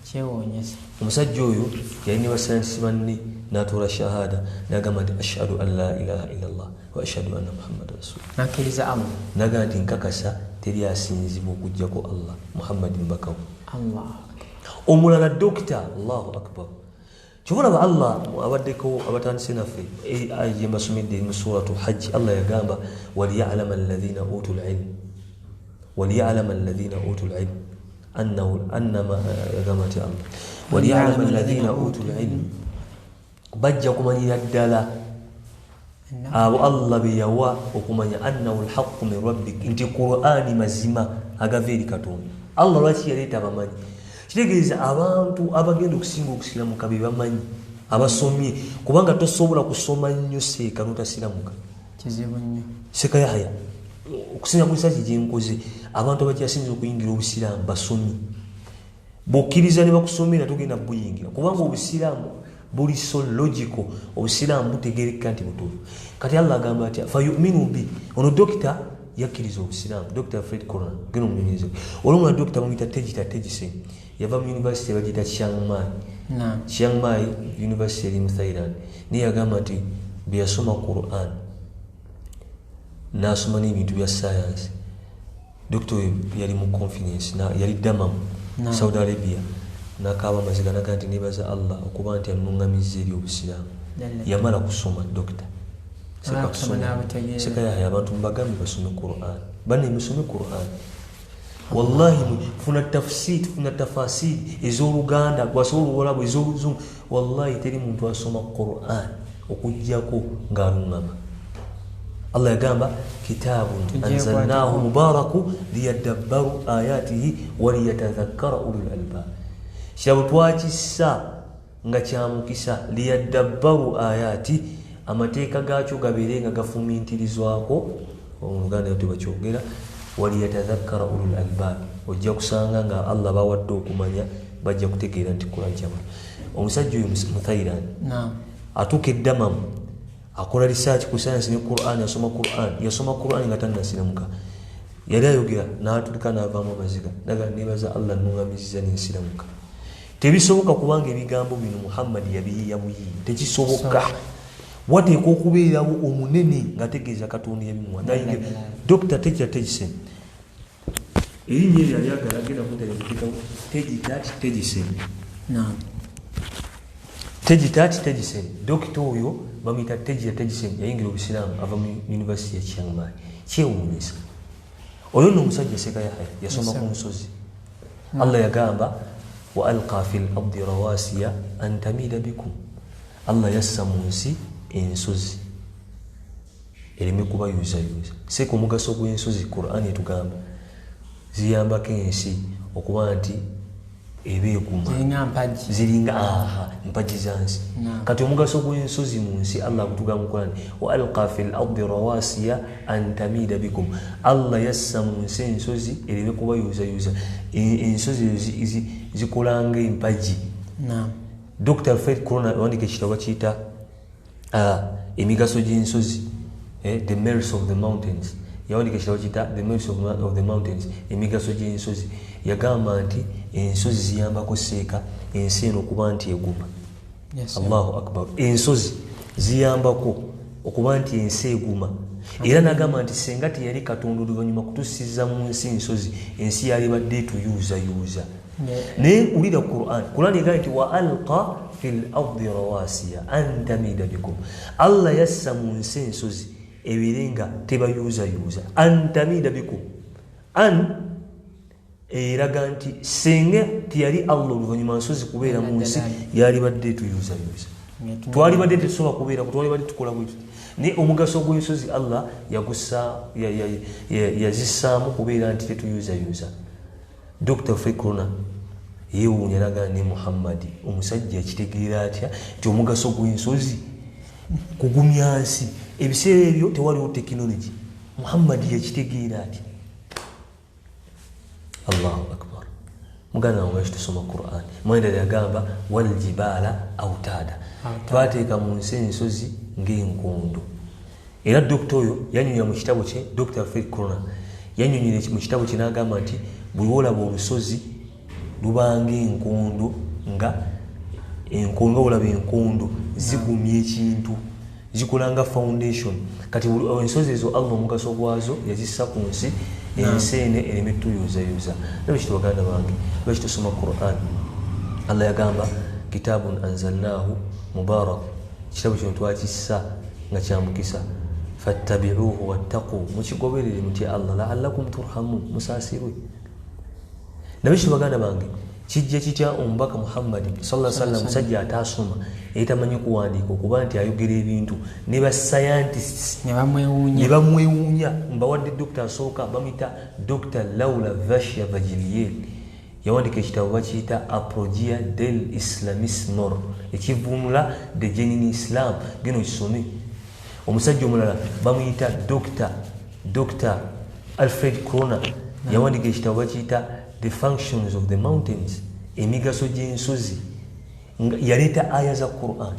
Kyewuunyisa. Omusajja oyo yali ne basayansi banne n'atoola shahada n'agamba nti ashhadu an la ilaha illallah wa ashhadu anna muhammadan rasulullah. Nakkiriza Allah. N'agamba nti nkakasa teri asinzibwa okuggyako Allah Muhammad mbakawo. Allah. Omulala dokita Allahu akbar. Kyobulaba Allah abaddeko abatandise naffe ye basomedde mu suratu hajj Allah yagamba waliya'lama alladhina utul ilm annama yagamati Allah waliya'lama alladhina utul ilm bajja kumanyira ddala abo Allah beyawa okumanya annahu alhaqqu min rabbik nti Qur'ani mazima agava eri Katonda. Allah lwaki yaleeta abamanyi kitegeeza abantu abagenda okusinga okusiramuka be bamanyi abasomye kubanga tosobola kusoma nnyo seeka notasiramuka kizibu nnyo. Seeka Yahya okusinga ku lisaaki gyenkoze abantu abakyasinza okuyingira obusiraamu basomye bwokkiriza ne bakusomera togenda buyingira kubanga obusiraamu buli so logical obusiraamu butegeereka nti butuufu. Kati Allah agamba atya fayuminu bi ono dokita yakkiriza obusiraamu Dr. Alfred Corona geno omunyonyeze olwomula dokita bamuyita Tegise yava mu university bagiyita Chiang Mai University eri mu Thailand naye yagamba nti bwe yasoma Quran n'asoma n'ebintu bya science dokita oyo yali mu confidence yali Dammam Saudi Arabia n'akaaba amaziga n'agamba nti nebaza Allah okuba nti anuŋŋamizza eri obusiraamu yamala kusoma dokita sekayaya abantu mubagambe basome Quran banne musome Quran wallahi funa tafsir funa tafasir ez'Oluganda gwasobola Oluwarabu ez'Oluzungu wallahi teri muntu asoma Quran okujjako ng'aluŋŋama. Allah yagamba kitabun anzalnahu mubaraku liyadabbaru ayatihi waliyatadhakkara ulul albab. Kirabo twakissa nga kyamukisa liyadabbaru ayati amateeka gaakyo gabeere nga gafumiintirizwako Oluganda yo tebakyogera waliyatadhakkara ulul albab ojja kusanga nga Allah bawadde okumanya bajja kutegeera nti Quran kyama. Omusajja oyo mu Thailand atuuka e Dammam akola research ku science ne Quran yasoma Quran nga tannasiramuka yali ayogera n'atulika n'avaamu amaziga naga nebaza Allah nnuŋŋamizza n'ensiramuka. Tebisoboka kubanga ebigambo bino Muhammad yabiyiya buyiyi tekisoboka wateeka okubeerawo omunene ng'ategeeza Katonda ebimuwa. Dr. Tegise erinnya eryo alyagala agenda kuteekawo Tegise dokita oyo bamuyita Tegise yayingira obusiraamu ava mu University ya Chiang Mai. Kyewuunyisa oyo nno omusajja Seeka Yahya yasoma ku nsozi. Allah yagamba wa alqa fil ardi rawasiya an tamida bikum. Allah yassa mu nsi ensozi ereme kubayuzayuza. Seeka omugaso gw'ensozi Qur'an etugamba ziyambako ensi okuba nti ebeeguma ziringa mpagi za nsi. Kati omugaso gw'ensozi mu nsi Allah gutugamba mu Qur'an wa alqa fil ardi rawasiya an tamida bikum. Allah yassa mu nsi ensozi ereme kubayuzayuza. Ensozi zikolanga empagi. Dr. Alfred Corona wandika ekitabo kiyita emigaso gy'ensozi the merits of the mountains. Yawandika ekitabo kiyita the merits of the mountains emigaso gy'ensozi. Yagamba nti ensozi ziyambako seeka ensi eno okuba nti eguma. Allahu akbar. Ensozi ziyambako okuba nti ensi eguma. Era nagamba nti senga teyali Katonda oluvannyuma kutusiza mu nsi ensozi ensi yali badde tuyuuzayuuza. Naye ulira Qur'an egamba nti wa alqa fil ardi rawasiya an tamida bikum. Allah yassa mu nsi ensozi ebirenga tebayuuzayuuza an tamida bikum. Eraga nti senga tiyali Allah oluvannyuma nsozi kubeera mu nsi yali badde tuyuuzayuuza. Twali badde tetusobola kubeera twali badde tukola bwetu. Naye omugaso gw'ensozi Allah yazissaamu kubeera nti tetuyuuzayuuza. Dr. Alfred Corona yeewuunya n'agamba ne Muhammad omusajja akitegeera atya nti omugaso gw'ensozi kugumya nsi. Ebiseera ebyo tewaliwo tekinologi. Muhammad yakitegeera atya. Allahu akbar. mugana wange tusoma Qur'an mwenda yagamba wal jibala autada twateeka mu nsi ensozi ng'enkondo. Era dokita oyo yanyonyola mu kitabo kye Dr. Fred Corona yanyonyola mu kitabo kye n'agamba nti buli olaba olusozi lubanga enkondo nga olaba enkondo zigumya ekintu zikola nga foundation. Kati ensozi ezo Allah omugaso gwazo yazissa ku nsi ensi ene ereme tuyuzayuza. Nabiki baganda bange lwaki tusoma Qur'an. Allah yagamba kitabun anzalnahu mubarak, kitabo kino twakissa nga kyamukisa, fattabi'uhu wattaqu, mukigoberere mutya Allah la'allakum turhamun, musaasirwe. Nabiki baganda bange kijja kitya omubaka Muhammad sallallahu alaihi wasallam musajja ataasoma eyitamanyi kuwandiika okuba nti ayogera ebintu ne ba scientists ne bamwewuunya. Mbawadde dokita asooka bamuyita Dr. Laura Vashia Vajiliel yawandiika ekitabo bakiyita Apologia del Islamismo, ekivunula de genuine Islam. Gino kisome. Omusajja omulala bamuyita Dr. Alfred Corona yawandiika ekitabo bakiyita The Functions of the Mountains, emigaso gy'ensozi. Yaleeta aya za Qur'an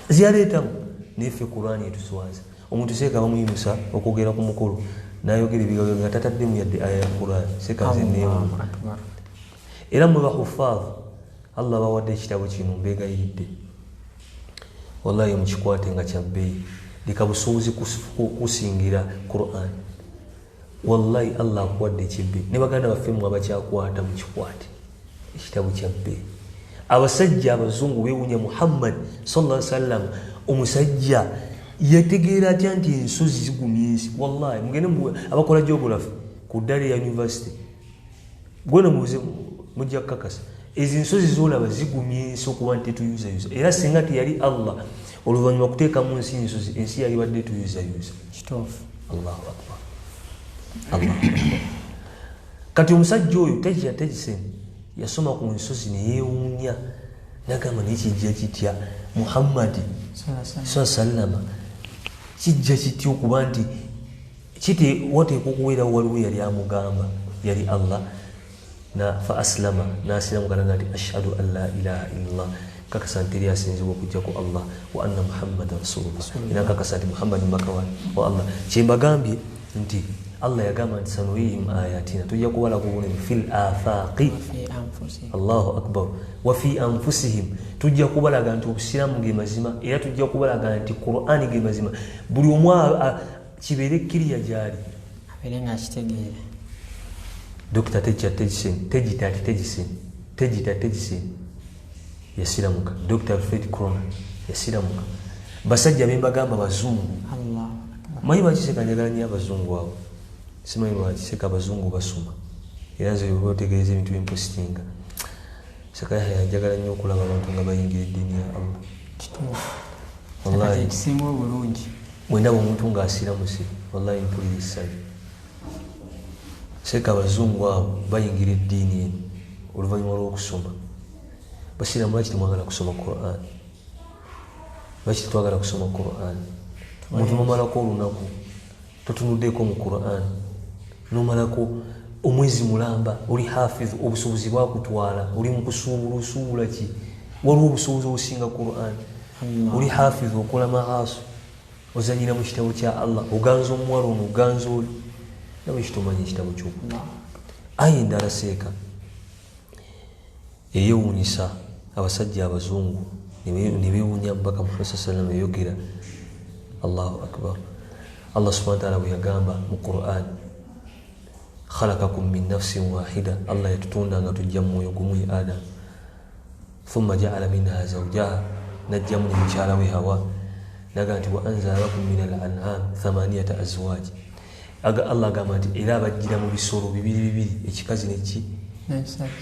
ziyaleetamu neffe Qur'an etuswaza. Omuntu seeka bamuyimusa okwogera ku mukolo n'ayogera ebigambo nga tataddemu yadde aya ya Qur'an, seeka nze neewuuma. Era mwe bahufaadh Allah bawadde ekitabo kino mbeegayiridde wallahi mukikwate nga kyabbeeyi leka busobozi kusingira Qur'an. Wallahi Allah akuwadde ekibbe ne baganda baffe mmwe abakyakwata mukikwate ekitabo kyabbe. Abasajja abazungu beewuunya Muhammad sallallahu alaihi wasallam, omusajja yategeera atya nti ensozi zigumya ensi. Wallahi mugende abakola geography ku ddala ya university gwena mujja kukakasa ezo ensozi zolaba zigumya ensi okuba nti tetuyuzayuza. Era singa teyali Allah oluvannyuma kuteekamu nsi ensozi, ensi yali badde tuyuzayuza. Kituufu. Allahu akbar. Kati omusajja oyo tegiseni yasoma ku nsozi neyeewuunya nagamba naye kijja kitya Muhammadi sallama kijja kitya okuba nti wateeka okubeerawo waliwo yali amugamba yali Allah fa aslama n'asiramu kalaga nti ashhadu an la ilaha illallah, kakasa nti teri asinzibwa okujjako Allah wa anna Muhammadan rasulullah, era kakasa nti Muhammad mbaka wa Allah. Kyembagambye nti Allah yagamba nti sanurihim ayatina, tujja kubalaga obulumi fil afaqi, Allahu akbar, wa fi anfusihim, tujja kubalaga nti obusiraamu ge mazima, era tujja kubalaga nti Qur'ani ge mazima. Buli omu kibeere kiriya gyali abeere nga akitegeera. Dokita tegita tegiseni yasiramuka. Dr. Fred Corona yasiramuka. Basajja bembagamba bazungu, manyi bakiseka njagala nnyo abazungu abo, simanyi lwakiseka abazungu basoma era nze botegeeza ebintu byempositinga. Sekaya njagala nnyo okulaba abantu nga bayingira eddiini ya Allah. Wallahi ekisinga obulungi bwendaba omuntu ng'asiramuse, wallahi mpulira essanyu. Seka abazungu abo bayingira eddiini eno oluvannyuma lw'okusoma. Basiraamu lwaki temwagala kusoma Qur'an? Lwaki tetwagala kusoma Qur'an? Omuntu nomalako olunaku totunuddeeko mu Qur'an, nomalako omwezi mulamba oli hafidh, obusobozi bwakutwala, oli mu kusuubula ki, waliwo obusobozi obusinga Qur'an. Oli hafidh okola mahaaso, ozanyira mu kitabo kya Allah, oganza omuwala ono, oganza oli nawe kitumanyi ekitabo ky'okutu. Ayi endala seeka eyewuunyisa abasajja abazungu ne beewuunya Mubaka Muhammad sallallahu alaihi wasallam yayogera. Allahu akbar. Allah subhanahu wa ta'ala bwe yagamba mu Qur'an, khalaqakum min nafsin wahida, Allah yatutunda nga tujja mu mwoyo gumu Adam, thumma ja'ala minha zawjaha, najjamu ne mukyala we Hawa, naga nti wa anzala lakum min al-an'am thamaniyata azwaj. Allah agamba nti era abajjira mu bisolo bibiri, ekikazi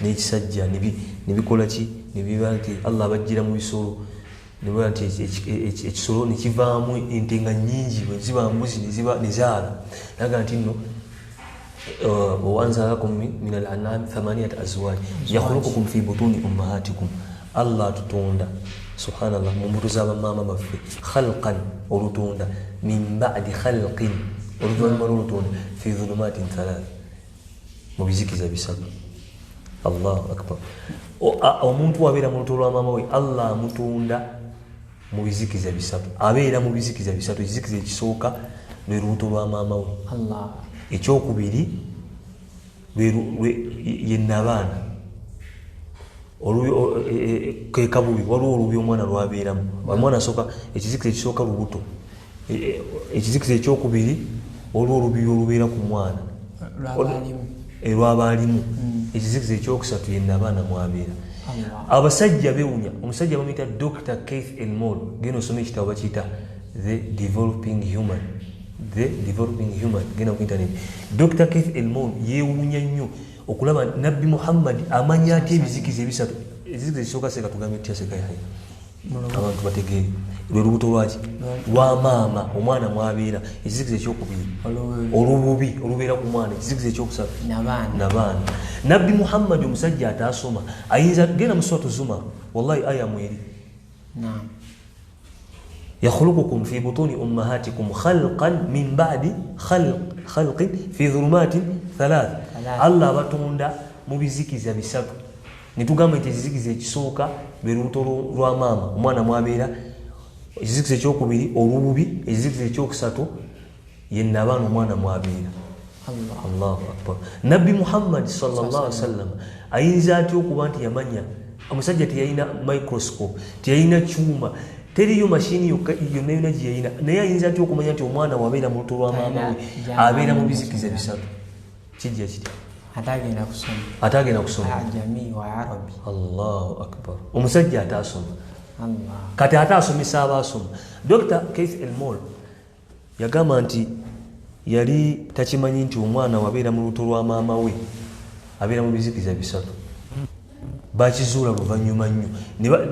n'ekisajja ne bikola ki, ne biba nti Allah abajjira mu bisolo niba nti ekisolo ne kivaamu ente nga nnyingi, bwe ziba mbuzi ne zaala. Naga nti nno wa anzala lakum min al-an'am thamaniyata azwaj yakhluqukum fi butuni ummahatikum, Allah atutonda subhanallah mu mbuto z'abamaama baffe, khalqan olutonda, min ba'di khalqin oluvannyuma lw'olutonda, fi dhulumatin thalath, mu bizikiza bisatu. Allahu akbar. Omuntu wabeera mu luto lwa maama we Allah amutunda mu bizikiza bisatu, abeera mu bizikiza bisatu. Ekizikiza ekisooka lwe lubuto lwa maama we, ekyokubiri ye nabaana, ke kabubi, waliwo olubi omwana lwabeeramu. Omwana asooka, ekizikiza ekisooka lubuto, ekizikiza ekyokubiri waliwo olubi olubeera ku mwana lwabaalimu, ekizikiza ekyokusatu ye nabaana mwabeera. Abasajja bewunya. Omusajja bamuyita Dr. Keith Elmore, genda osoma ekitabo bakiyita The Developing Human. Genda ku internet. Dr. Keith Elmore yeewuunya nnyo okulaba Nabbi Muhammad amanya atya ebizikiza ebisatu. Ekizikiza ekisooka seeka tugambe tutya Seeka Yahya, abantu bategeere lwe lubuto lwaki lwa maama, omwana mwabeera. Ekizikiza ekyokubiri olububi olubeera ku mwana. Ekizikiza ekyokusatu nabaana. Nabbi Muhammad omusajja ataasoma ayinza genda mu Suratu Zumar, wallahi aya mweri, yakhluqukum fi butuni ummahatikum khalqan min ba'di khalqin fi dhulumatin thalath. Allah abatunda mu bizikiza bisatu. Nitugamba nti ekizikiza ekisooka lwe lubuto lwa maama, omwana mwabeera. Ekizikiza ekyokubiri olububi. Ekizikiza ekyokusatu ye nabaana, omwana mwabeera. Allahu akbar. Nabbi Muhammad sallallahu alaihi wasallam ayinza atya okuba nti yamanya? Omusajja teyalina microscope, teyalina kyuma, teriyo mashini yonna yonna gye yalina, naye ayinza atya okumanya nti omwana wabeera mu luto lwa maama we abeera mu bizikiza bisatu? Kijja kitya? Atagenda kusoma. Allahu akbar. Omusajja ataasoma. Kati ate asomesa abaasoma. Dr. Keith Elmore yagamba nti yali takimanyi nti omwana wabeera mu luto lwa maama we abeera mu bizikiza bisatu. Bakizuula luvannyuma nnyo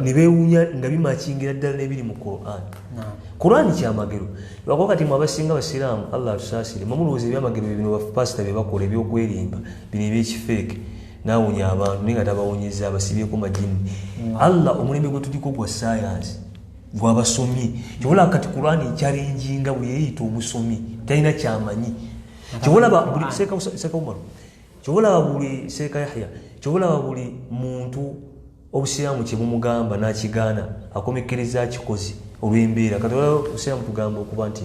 ne beewuunya nga bimakingira ddala n'ebiri mu Quran. Quran kyamagero. Lwako kati mwe abasinga Abasiraamu, Allah atusaasire, mulowooza ebyamagero bino bapasita bye bakola ebyokwerimba bino ebyekifeeke, naawunya abantu naye nga tabawonyeza, abasibyeko majini. Allah omulembe gwe tuliko gwa sayansi, gw'abasomi. Kyobola kati Quran ekyalenjinga bwe yeeyita omusomi talina kyamanyi. Kyobolaba buli Seeka Umaru, kyobolaba buli Seeka Yahya, kyobolaba buli muntu Obusiraamu kye bumugamba n'akigaana, akomekkereza akikozi olw'embeera. Kati Obusiraamu tugamba okuba nti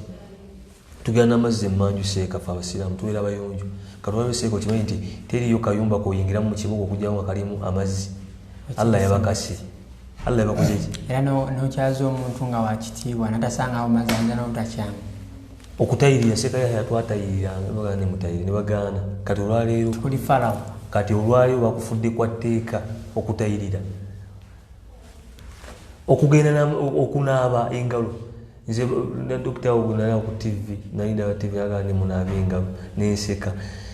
tugenda n'amazzi emmanju Seeka, fe Abasiraamu tubeera abayonjo. Kati Seeka okimanyi nti teriyo kayumba koyingiramu mu kibuga okujjamu nga kalimu amazzi. Allah yabakasi, Allah yabakoze ki? Era n'okyaza omuntu nga wakitiibwa n'atasangawo mazzi ayinza n'obutakyama. Okutayirira Seeka Yahya twatayiriranga bagana ne mutayirira ne bagaana. Kati olwaleero tuli Farawo. Kati olwaleero bakufudde kwa tteeka okutayirira, okugenda okunaaba engalo. Nze na dokita ogunala ku TV nalinda TV agala ne munaabe engalo n'enseka.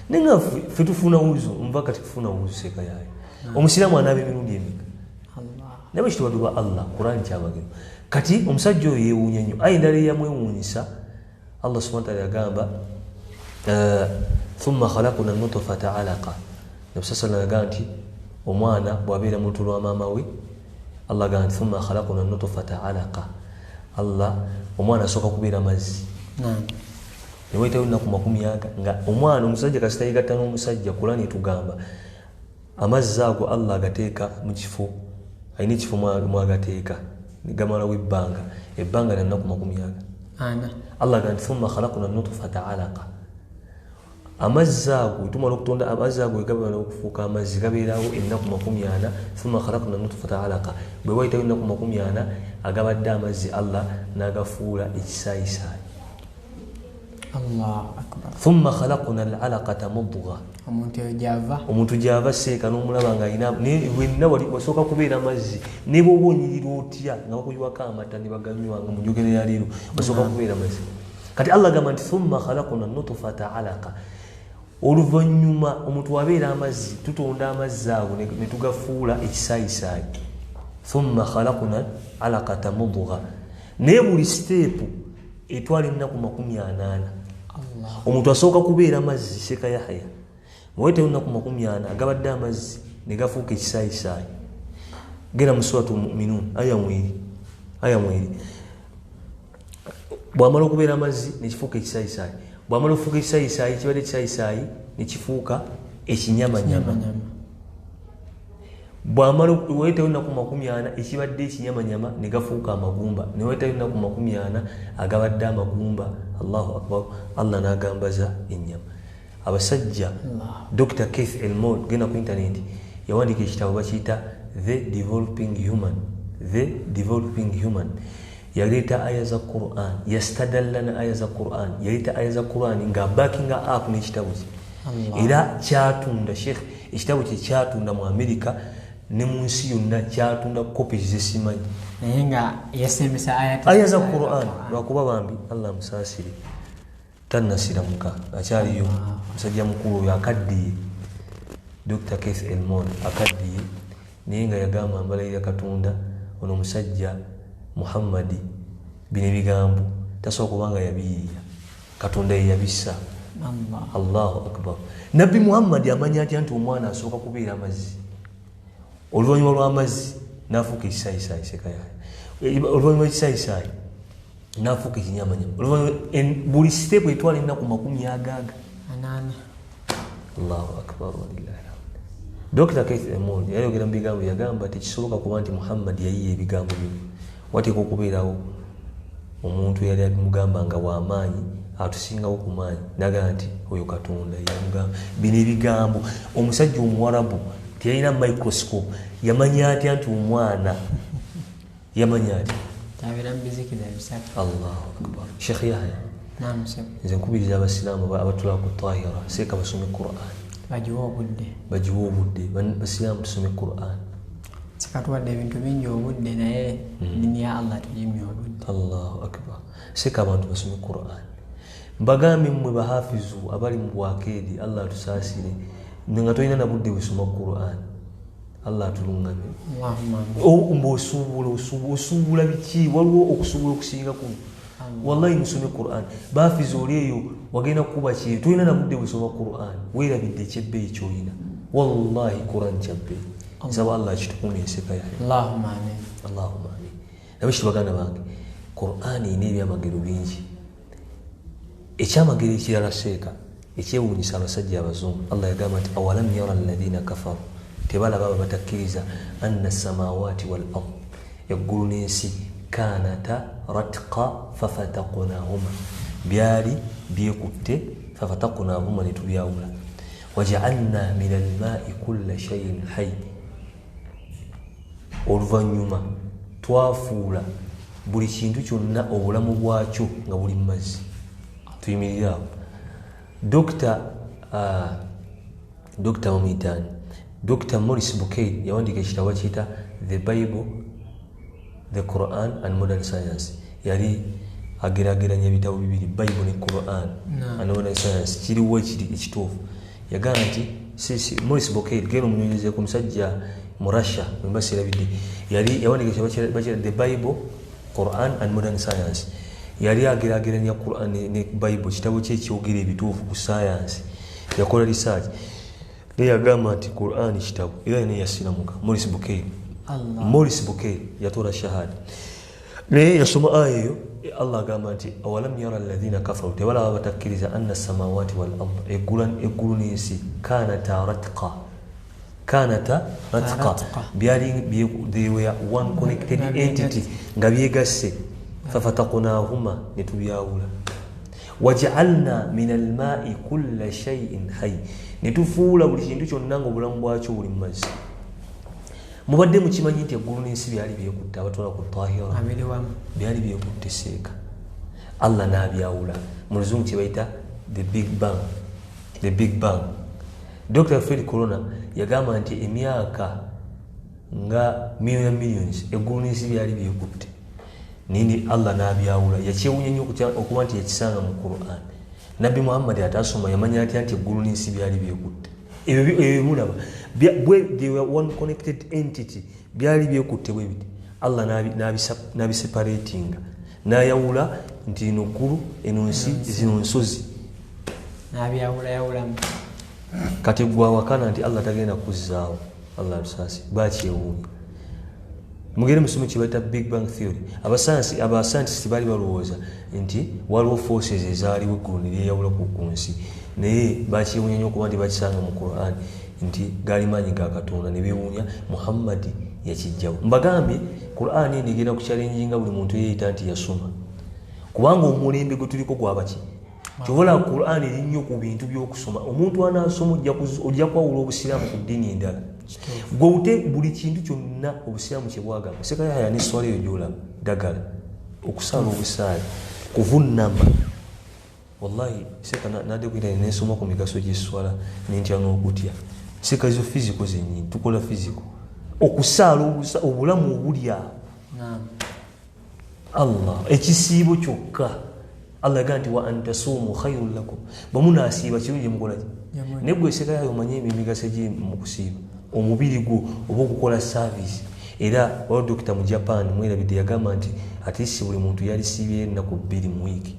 Nenga ffe tufuna wuzo, nva kati tufuna wuzo Seeka Yahya. Omusiraamu anaabe emirundi emeka. Naye kitwaduba Allah, Quran kyamagero. Kati omusajja oyo yeewuunya nnyo. Ayi endala eyamwewuunyisa, Allah subhanahu wa ta'ala yagamba thumma khalaqna nutfata alaqa. Nabisasa nagamba nti omwana bw'abeera mu lutu lwa maama we, Allah agamba nti thumma khalaqna nutfata alaqa. Allah omwana asooka kubeera mazzi. Ne wayitawo ennaku 40 nga omwana omusajja kasita yegatta n'omusajja, Quran etugamba amazzi ago Allah agateeka mu kifo, alina ekifo mwagateeka gamalawo ebbanga lya nnaku 40. Allah agamba thumma khalaqna nutfata alaqa. Amazzi ago tumala okutonda amazzi ago gabala okufuuka amazzi gabeerawo ennaku 40. Thumma khalaqna nutfata alaqa. Bwe wayitawo ennaku 40 agabadde amazzi, Allah n'agafuula ekisaayisaayi. Allahu akbar. Thumma khalaqna al-alaqata mudghah. Omuntu gy'ava Seeka n'omulaba ng'alina wenna wasooka kubeera amazzi, ne bw'oba onyirira otya nga bakuyiwako amata ne baganywanga mu njogera ya leero, wasooka kubeera amazzi. Kati Allah agamba nti thumma khalaqna nutfata alaqa. Oluvannyuma omuntu wabeera amazzi, tutonda amazzi ago ne tugafuula ekisaayisaayi. Thumma khalaqna alaqata mudghah. Naye buli siteepu etwala ennaku 80. Omuntu asooka kubeera amazzi Seeka Yahya, mwete ennaku 80 agabadde amazzi ne gafuuka ekisaayisaayi. Genda mu Suratu Mu'minuun aya 2. Bw'amala okubeera amazzi ne kifuuka ekisaayisaayi. Bw'amala okufuuka ekisaayisaayi, kibadde ekisaayisaayi ne kifuuka ekinyamanyama. bwamala wayitayo ennaku 40 ekibadde ekinyamanyama ne gafuuka amagumba ne wayitayo ennaku 40 agabadde amagumba. Allahu akbar. Allah n'agambaza ennyama. Abasajja Dr. Keith Elmore genda ku internet yawandiika ekitabo bakiyita The Developing Human. Yaleeta aya za Quran, yastadalla na aya za Quran, yaleeta aya za Quran nga backing up n'ekitabo kye. Era kyatunda Sheikh ekitabo kye kyatunda mu America ne mu nsi yonna kyatunda kopi zisimanyi naye nga yasembesa aya za Quran lwakuba bambi Allah musaasire tannasiramuka akyaliyo musajja mukulu oyo akaddiye Dr. Keith Elmore akaddiye naye nga yagamba mbalayira Katonda ono musajja Muhammadi bino ebigambo tasobola kubanga yabiyiiya Katonda ye yabissa. Allahu akbar. Nabbi Muhammad amanya atya nti omwana asooka kubeera amazzi oluvannyuma lw'amazzi n'afuuka ekisaayisayi sekayaya oluvannyuma lw'ekisaayisayi n'afuuka ekinyamanyama buli siteepu etwala ennaku 60. Allahu akbar walillahi alhamd. Dr. Keith Elmore yayogera mu bigambo yagamba tekisoboka kuba nti Muhammad yayiiya ebigambo bino wateeka okubeerawo omuntu eyali abimugamba nga w'amaanyi atusingawo ku maanyi naga nti oyo Katonda yamugamba bino ebigambo. Omusajja Omuwarabu teyalina microscope yamanya atya nti omwana yamanya atya Allahu akbar. Sheikh Yahya nze nkubiriza abasiraamu abatula ku Tahira seeka basome Quran bagiwa obudde basiraamu tusome Quran sikatuwadde ebintu bingi obudde naye dini ya Allah tujimye obudde. Allahu akbar. Seeka abantu basome Quran. Mbagambye mmwe bahafizu abali mu bwakeedi Allah atusaasire nga tolina na budde busoma Quran. Allah atulungamye. Osuubula biki waliwo okusuubula okusinga kuno wallahi musome Quran. Bahafizu oli eyo wagenda kukuba ki tolina na budde busoma Quran weerabidde ekyebbeeyi kyolina wallahi Quran kyabbeeyi. Nsaba Allah kitukume enseka yayo. Allahumma amin. Allahumma amin. Nabishiti baganda bange Quran ina ebyamagero bingi. Ekyamagero ekirala seeka ekyewuunyisa abasajja abazungu Allah yagamba nti awalam yara alladhina kafaru tebalaba batakkiriza anna samawati wal ard eggulu n'ensi kanata ratqa fafataqnahuma byali byekutte fafataqnahuma ne tubyawula waja'alna min alma'i kulla shay'in hayy oluvannyuma twafuula buli kintu kyonna obulamu bwakyo nga buli mu mazzi. Tuyimirirawo Dr. Mamitani Dr. Maurice Bucaille yawandiika ekitabo kiyita The Bible, The Quran and Modern Science. Yali ageraageranya ebitabo bibiri Bible ne Quran and Modern Science kiriwo ekituufu. Yagamba nti Maurice Bucaille genda omunyonyeze ku musajja mu Russia mbasirabidde yali yawandiika ekitabo kiyita The Bible, Quran and Modern Science. Yali ageraageranya Quran ne Bible kitabo kye kyogera ebituufu ku science. Yakola research naye yagamba nti Quran kitabo era naye yasiramuka. Maurice Bucaille yatola shahada naye yasoma aya eyo Allah agamba nti awalam yara alladhina kafaru tebalaba batakkiriza anna samawati wal ard eggulu n'ensi kanata ratqa byali they were one connected entity nga byegasse fafataqnahuma ne tubyawula waja'alna min alma'i kulla shay'in hayy ne tufuula buli kintu kyonna nga obulamu bwakyo buli mu mazzi. Mubadde mukimanyi nti eggulu n'ensi byali byekutte abatwala ku Tahira byali byekutte seeka Allah n'abyawula mu luzungu kye bayita the big bang. Dr. Fred Corona yagamba nti emyaka nga millions eggulu n'ensi byali byekutte nini Allah n'abyawula yakyewunya nnyo okuba nti yakisanga mu Quran. Nabbi Muhammad atasoma yamanya atya nti eggulu n'ensi byali byekutte ebyo mulaba they were one connected entity byali byekutte bwe biti Allah n'abiseparatinga n'ayawula nti lino ggulu eno nsi zino nsozi n'abyawulayawulamu kati gwa wakana nti Allah tagenda kuzzaawo. Allah tusasi bakyewuunya mugere musome kibaita Big Bang Theory. Abascientists bali balowooza nti waliwo forces ezaaliwo eggulu ne lyeyawula ku nsi naye bakyewuunya nnyo okuba nti bakisanga mu Quran nti gali maanyi ga Katonda ne beewuunya Muhammadi yakijjawo. Mbagambye Qur'an eno egenda ku challenginga buli muntu yeeyita nti yasoma, kubanga omulembe gwe tuliko gwabaki kyobola Qur'an eri nnyo ku bintu by'okusoma. Omuntu anaasoma ojja kwawula obusiraamu ku ddiini endala. Gwe ute buli kintu kyonna obusiraamu kye bwagamba. Seka Yahya ne swala eyo gy'olaba ddagala okusaala obusaale kuvunnama. Wallahi seka nadde kwita nesoma ku migaso gy'esswala nentya n'okutya. Seka zo fiziko zennyini tukola fiziko okusaala obulamu obulya Allah ekisiibo kyokka. Allah yagamba nti wa antasuumu khayrun lakum, bamunaasiiba kirungi mukolaki ne gwe Seka Yahya omanye emigaso gye mu kusiiba omubiri gwo oba okukola service. Era waliwo dokita mu Japan mwerabidde yagamba nti ate si buli muntu yalisiibye ennaku 2 mu wiiki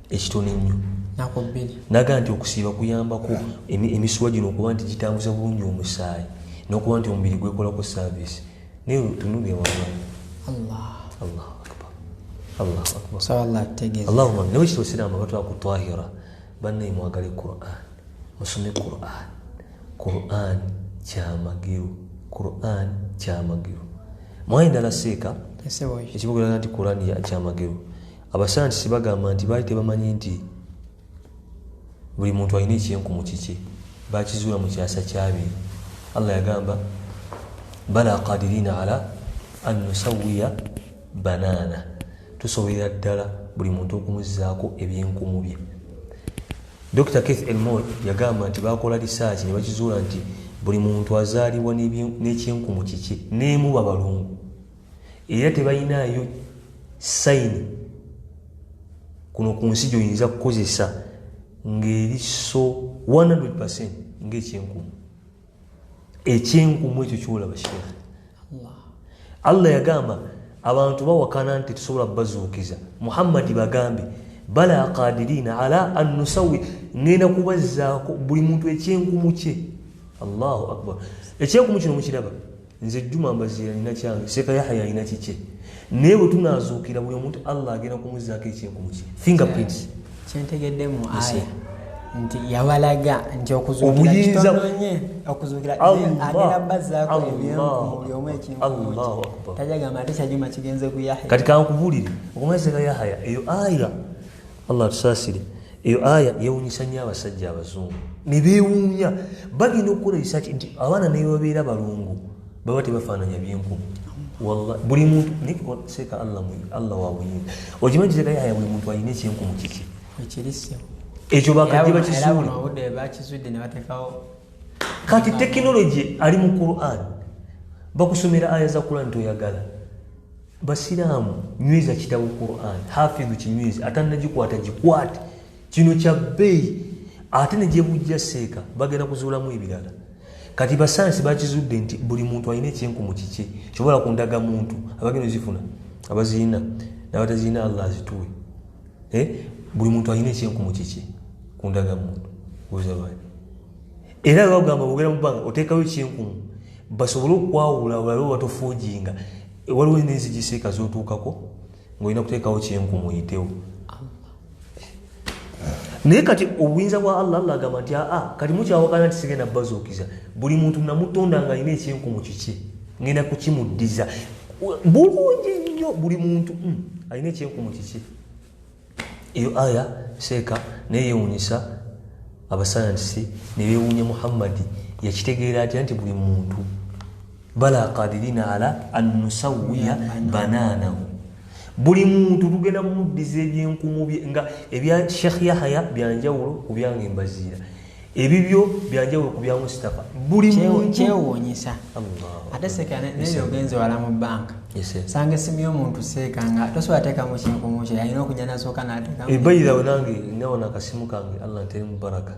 ekitono ennyo. Naga nti okusiiba kuyambako emisuwa gino okuba nti gitambuza bulungi omusaayi n'okuba nti omubiri gwekolako service. Naye tunulire wallahi Allahu akbar Allahu akbar sawallah tegeza Allahumma nawe kito sirama batu akutahira banne mwagale Qur'an musome Qur'an kyamagiru mwayenda la seeka ekibugera nti Qur'an ya kyamagiru. Abasayansi bagamba nti baali tebamanyi nti buli muntu alina ekyenku mu kiki bakizuula mu kyasa kyabiri. Allah yagamba bala qadirina ala an nusawiya banana, tusobola ddala buli muntu okumuzzaako ebyenkumu bye. Dr. Keith Elmore yagamba nti bakola research ne bakizuula nti buli muntu azaalibwa n'ekyenku mu kiki n'emuba balungu, era tebalinayo sayini kuno ku nsi gy'oyinza kukozesa ng'eriso 100% ng'ekyenkumu. Ekyenkumu ekyo kyolaba sheekh. Allah yagamba abantu bawakana nti tusobola bazuukiza. Muhammadi bagambe bala qadirina ala an nusawi, ngenda kubazzaako buli muntu ekyenkumu kye. Allahu akbar. Ekyenkumu kino mukiraba nze Juma Mbazira nina kyange, Seka Yahya alina kikye. Naye bwe tunaazuukira buli omuntu Allah agenda kumuzzaako ekyenkumu kye. Fingerprints kyentegedde mu aya nti yabalaga nti okuzuukira kitonnye okuzuukira agenda bazzaako ebyenkumu buli omu ekyenkumu kye. Tajagamba ate kyajuma kigenze ku Yahya. Kati kankubulire okumanya Seka Yahya eyo aya Allah tusaasire, eyo aya yewuunyisa nnyo abasajja abazungu ne beewuunya. Bagenda okukola research nti abaana naye babeera balungu baba tebafaananya byenkumu. Wallahi buli muntu Seka Allah wabuyinza okimanyi Seka Yahya buli muntu alina ekyenkumu kiki ekirisse ekyo bakajja bakizudde ne bateekawo. Kati tekinologi ali mu Qur'an bakusomera aya za Qur'an toyagala. Basiraamu nyweza kitabo Qur'an, hafidhu kinywezi atannagikwata gikwate kino kya bbeeyi ate ne gye bujja Seeka bagenda kuzuulamu ebirala. Kati basayansi bakizudde nti buli muntu alina ekyenkumu kiki kyobola kundaga muntu abagenda zifuna abazirina n'abatazirina Allah azituwe. Buli muntu alina ekyenkumu kiki kundaga muntu buzalwani. Era bagamba bogera mu bbanga oteekayo ekyenkumu basobole okwawula waliwo batofuujinga. Waliwo n'enzigi Seeka z'otuukako ng'olina kuteekawo kyenkumu oyitewo. Naye kati obuyinza bwa Allah agamba nti kati mukyawakana nti sigenda bazuukiza buli muntu namutonda nga alina ekyenkumu kiki ngenda kukimuddiza bulungi nnyo. Buli muntu alina ekyenkumu kiki. Eyo aya Seeka naye yewuunyisa abasayansi ne beewuunya Muhammadi yakitegeera atya nti buli muntu bala qadirina ala an nusawiya bananahu, buli muntu tugenda mumuddiza ebyenkumu bye nga ebya Sheikh Yahya byanjawulo ku byange Mbazira, ebibyo byanjawulo ku bya Mustafa. Buli muntu kyewuunyisa. Ate Seeka neyo ogenze wala mu banka sanga esimu y'omuntu Seeka nga tosobola teekamu kyenkumu kye alina okujja nasooka n'ateekamu. Ebayira nange nawona akasimu kange Allah ntere mu baraka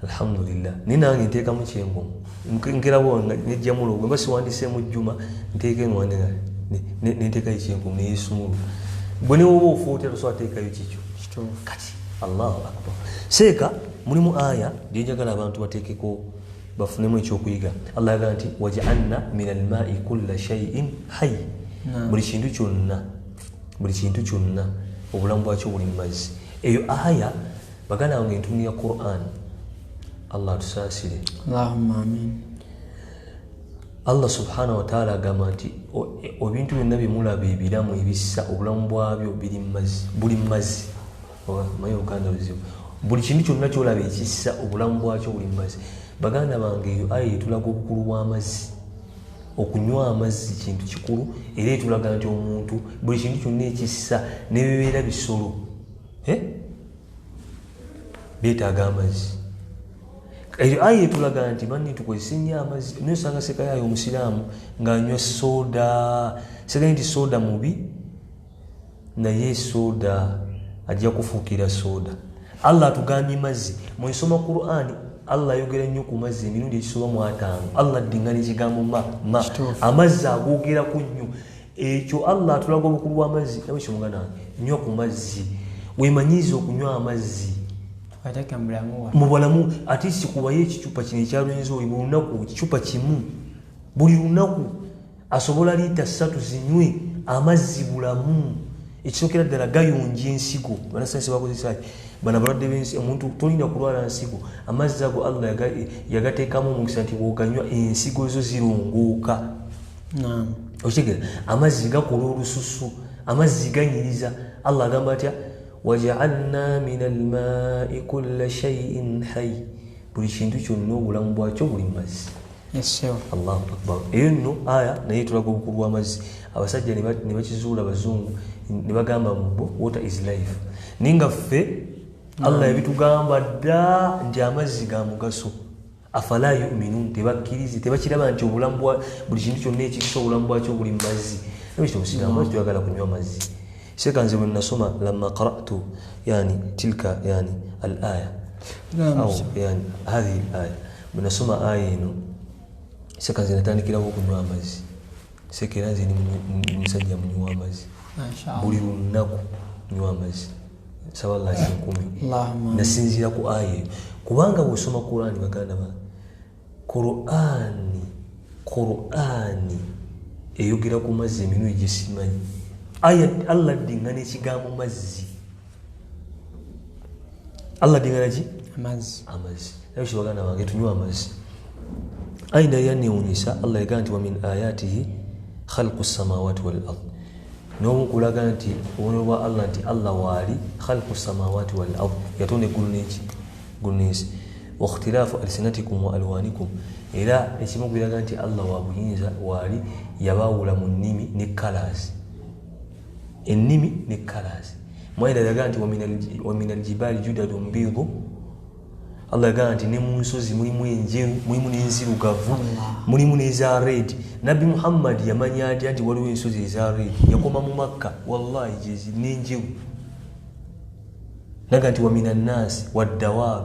alhamdulillah ni nange nteekamu kyenkumu nkerawo nejjamu logwe mba siwandiseemu Juma nteeka eno wandega nenteekayo kyenkumu neyeesumulu bwe newoba ofuute tosobola teekayo kikyo kati. Allahu akbar. Seeka mulimu aya gyenjagala abantu bateekeko bafunemu ekyokuyiga. Allah yagamba nti waj'alna min almaai kulla shay'in hayy, buli kintu kyonna obulamu bwakyo buli mu mazzi. Eyo aya baganda wange entumu ya Qur'an Allah tusaasire. Allahumma amin. Allah subhanahu wa ta'ala agamba nti ebintu byonna bimulaba ebiramu ebissa obulamu bwabyo buli mazzi. Omanyi Uganda buzibu. Buli kintu kyonna kyolaba ekissa obulamu bwakyo buli mazzi. Baganda bange eyo aya etulaga obukulu bw'amazzi. Okunywa amazzi kintu kikulu era etulaga nti omuntu buli kintu kyonna ekissa ne bibeera bisolo byetaaga amazzi. Eyo aya etulaga nti manni tukozese nnyo amazzi. Nosanga sekayaayo omusiraamu ng'anywa soda. Sekayaayo nti soda mubi, naye soda ajja kufuukira soda. Allah atugambye mazzi. Mu nsoma Qur'ani Allah ayogera nnyo ku mazzi emirundi ekisoba mu 5. Allah addingana ekigambo ma. Amazzi agoogera ku nnyo. Ekyo Allah atulaga obukulu bw'amazzi. Nawe kimugana nnyo ku mazzi. Weemanyiiza okunywa amazzi. Mu bulamu ate sikubayo ekicupa kino ekyalwenzi oyo buli lunaku ekicupa kimu. Buli lunaku asobola liita 3 zinywe amazzi bulamu. Ekisookera ddala gayonja ensigo. Banasayansi bakozesa bana balwadde b'ensi omuntu tolina kulwala nsigo. Amazzi ago Allah yagateekamu omukisa nti bw'oganywa ensigo ezo zirongooka. Okitegeera amazzi gakola olususu, amazzi ganyiriza. Allah agamba atya waja'alna min al-ma'i kulla shay'in hayy. Buli kintu kyonna obulamu bwakyo buli mazzi. Allahu akbar. Eyo nno aya naye tulaga obukulu bw'amazzi. Abasajja ne bakizuula abazungu ne bagamba mbo water is life. Ninga ffe Allah yabitugamba dda nti amazzi ga mugaso. Afala yu'minun, tebakkirize, tebakiraba nti obulamu bwa buli kintu kyonna ekikisa obulamu bwakyo buli mazzi. Ebyo musiraamu tuyagala kunywa amazzi. Sekanze bwe nasoma lamma qara'tu yani tilka yani al-aya au yani hadhihi al-aya bwe nasoma aya eno sekanze natandikirawo okunywa amazzi. Sekeranze ni musajja munywa amazzi buli lunaku nywa amazzi. Sawalla kinkumi nasinzira ku aya kubanga bw'osoma Qur'ani baganda ba Qur'ani eyogera ku mazzi emirundi gye simanyi. Aya Allah dingana ekigambo mazzi. Allah dingana ki? Amazzi. Naye baganda bange tunywa amazzi. Aya ndala yanneewuunyisa. Allah yagamba nti wa min ayatihi khalqu samawati wal ard. N'okulaga nti obubonero bwa Allah nti Allah waali khalqu samawati wal ard, yatonda eggulu n'ensi. Wa ikhtilaafu alsinatikum wa alwanikum, era ekimu kiraga nti Allah wa buyinza waali yabaawula mu nnimi ne colors. Ennimi ne colors. Mwayira yagamba nti wa min aljibali judadun biidu. Allah yagamba nti ne mu nsozi mulimu enjeru, mulimu n'enzirugavu, mulimu n'eza red. Nabbi Muhammad yamanya atya nti waliwo ensozi eza red? Yakoma mu Makka, wallahi jezi n'enjeru. Naga nti wa minan nasi wad-dawab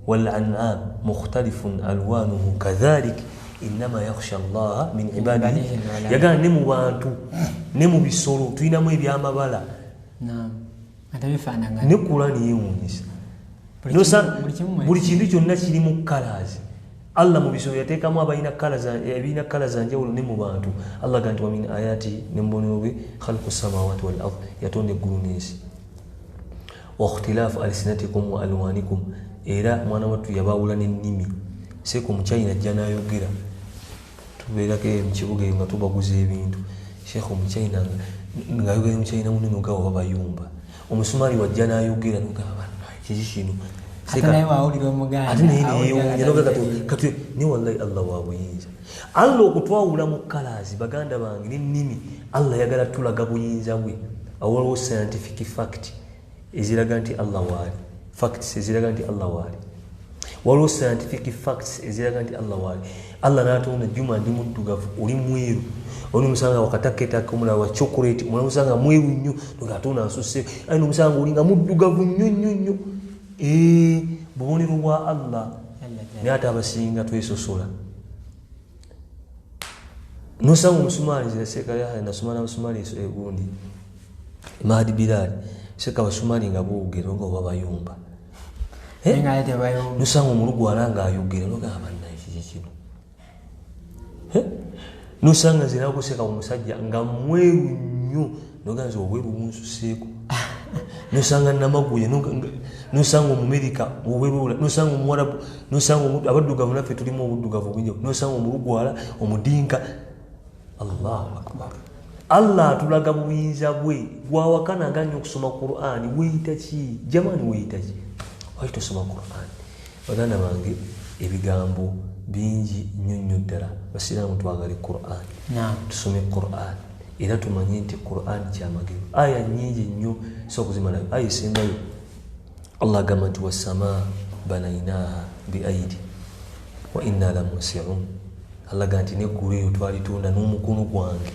wal an'am mukhtalifun alwanuhu kadhalik innama yakhsha Allah min ibadihi. Yagamba ne mu bantu ne mu bisolo tulinamu ebyamabala. Ne Qur'ani yeewuunyisa. Buli kintu kyonna kiri mu colors. Allah mu bisolo yateekamu abalina colors njawulo ne mu bantu. Allah agamba nti wa min ayati ne mbonero bwe khalqu samawati wal ard, yatonda eggulu n'ensi. Wa ikhtilaafu alsinatikum wa alwanikum, era mwana wattu yabaawula n'ennimi. Seeko omukyayina ajja n'ayogera tubeerako mu kibuga nga tubaguza ebintu. Sheekh omukyayina ng'ayogera omukyayina munene ogawa babayumba. Omusumaali wajja n'ayogera n'ogamba kiki kino. Ate naye waawulira omuganda. Ate naye neyeewuunya n'ogamba kati ne wallahi Allah wa buyinza. Allah okutwawula mu colors baganda bange n'ennimi, Allah yagala tulaga buyinza bwe. Waliwo scientific fact eziraga nti Allah waali. Facts eziraga nti Allah waali. Waliwo scientific facts eziraga nti Allah waali. Allah n'atonda Juma ndi muddugavu oli mweru. Oli musanga wakataketa kumula wa chocolate, mwana musanga mweru nnyo n'atonda nsuse. Ayi musanga oli nga muddugavu nnyo. Bubonero bwa Allah ne ate abasinga twesosola. Nosanga omusumaali ziraseeka ya nasoma n'abasumaali egundi. Mahdi Bilal seka abasumaali nga boogera nga oba bayumba. Nosanga omulugu alanga ayogera n'ogamba naye kiki kino. Nosanga zirakuseka omusajja nga mweru nnyo n'oganza obweru bunsuseeko. Nosanga namaguye nosanga America owerula nosanga Mwarabu nosanga abaddugavu naffe tulimu obuddugavu bungi nosanga omulugwala omudinka Allahu akbar Allah atulaga buyinza bwe gwawakana aganya okusoma Qur'an weyita ki jamani weyita ki wayita osoma Qur'an baganda bange ebigambo bingi nnyo ddala basiraamu twagale Qur'an tusome Qur'an era tumanye nti Qur'an kyamagero aya nnyingi nnyo sokuzimalayo aya esembayo Allah agamba nti wassamaa banainaha biaidi wa inna la musiun Allah agamba nti neggulu eyo twalitunda n'omukono gwange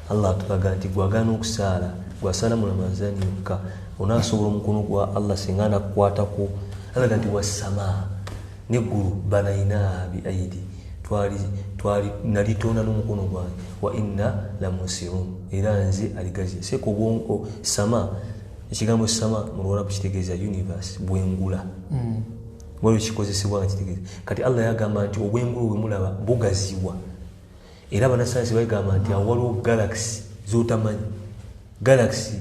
Allah atulaga nti gwagana okusaala gwasala mu Ramadani yokka onaasobola omukono gwa Allah singa anakukwatako Allah agamba nti wassamaa neggulu banainaha biaidi twali nalitonda n'omukono gwange wa inna la musiun era nze aligazi seko bwonko sama ekigambo sama mu Luwarabu kitegeeza universe bwengula waliwo kikozesebwa nga kitegeeza kati Allah yagamba nti obwengula bwe mulaba bugaziwa era banasayansi bagamba nti waliwo galaxy zotamanyi galaxy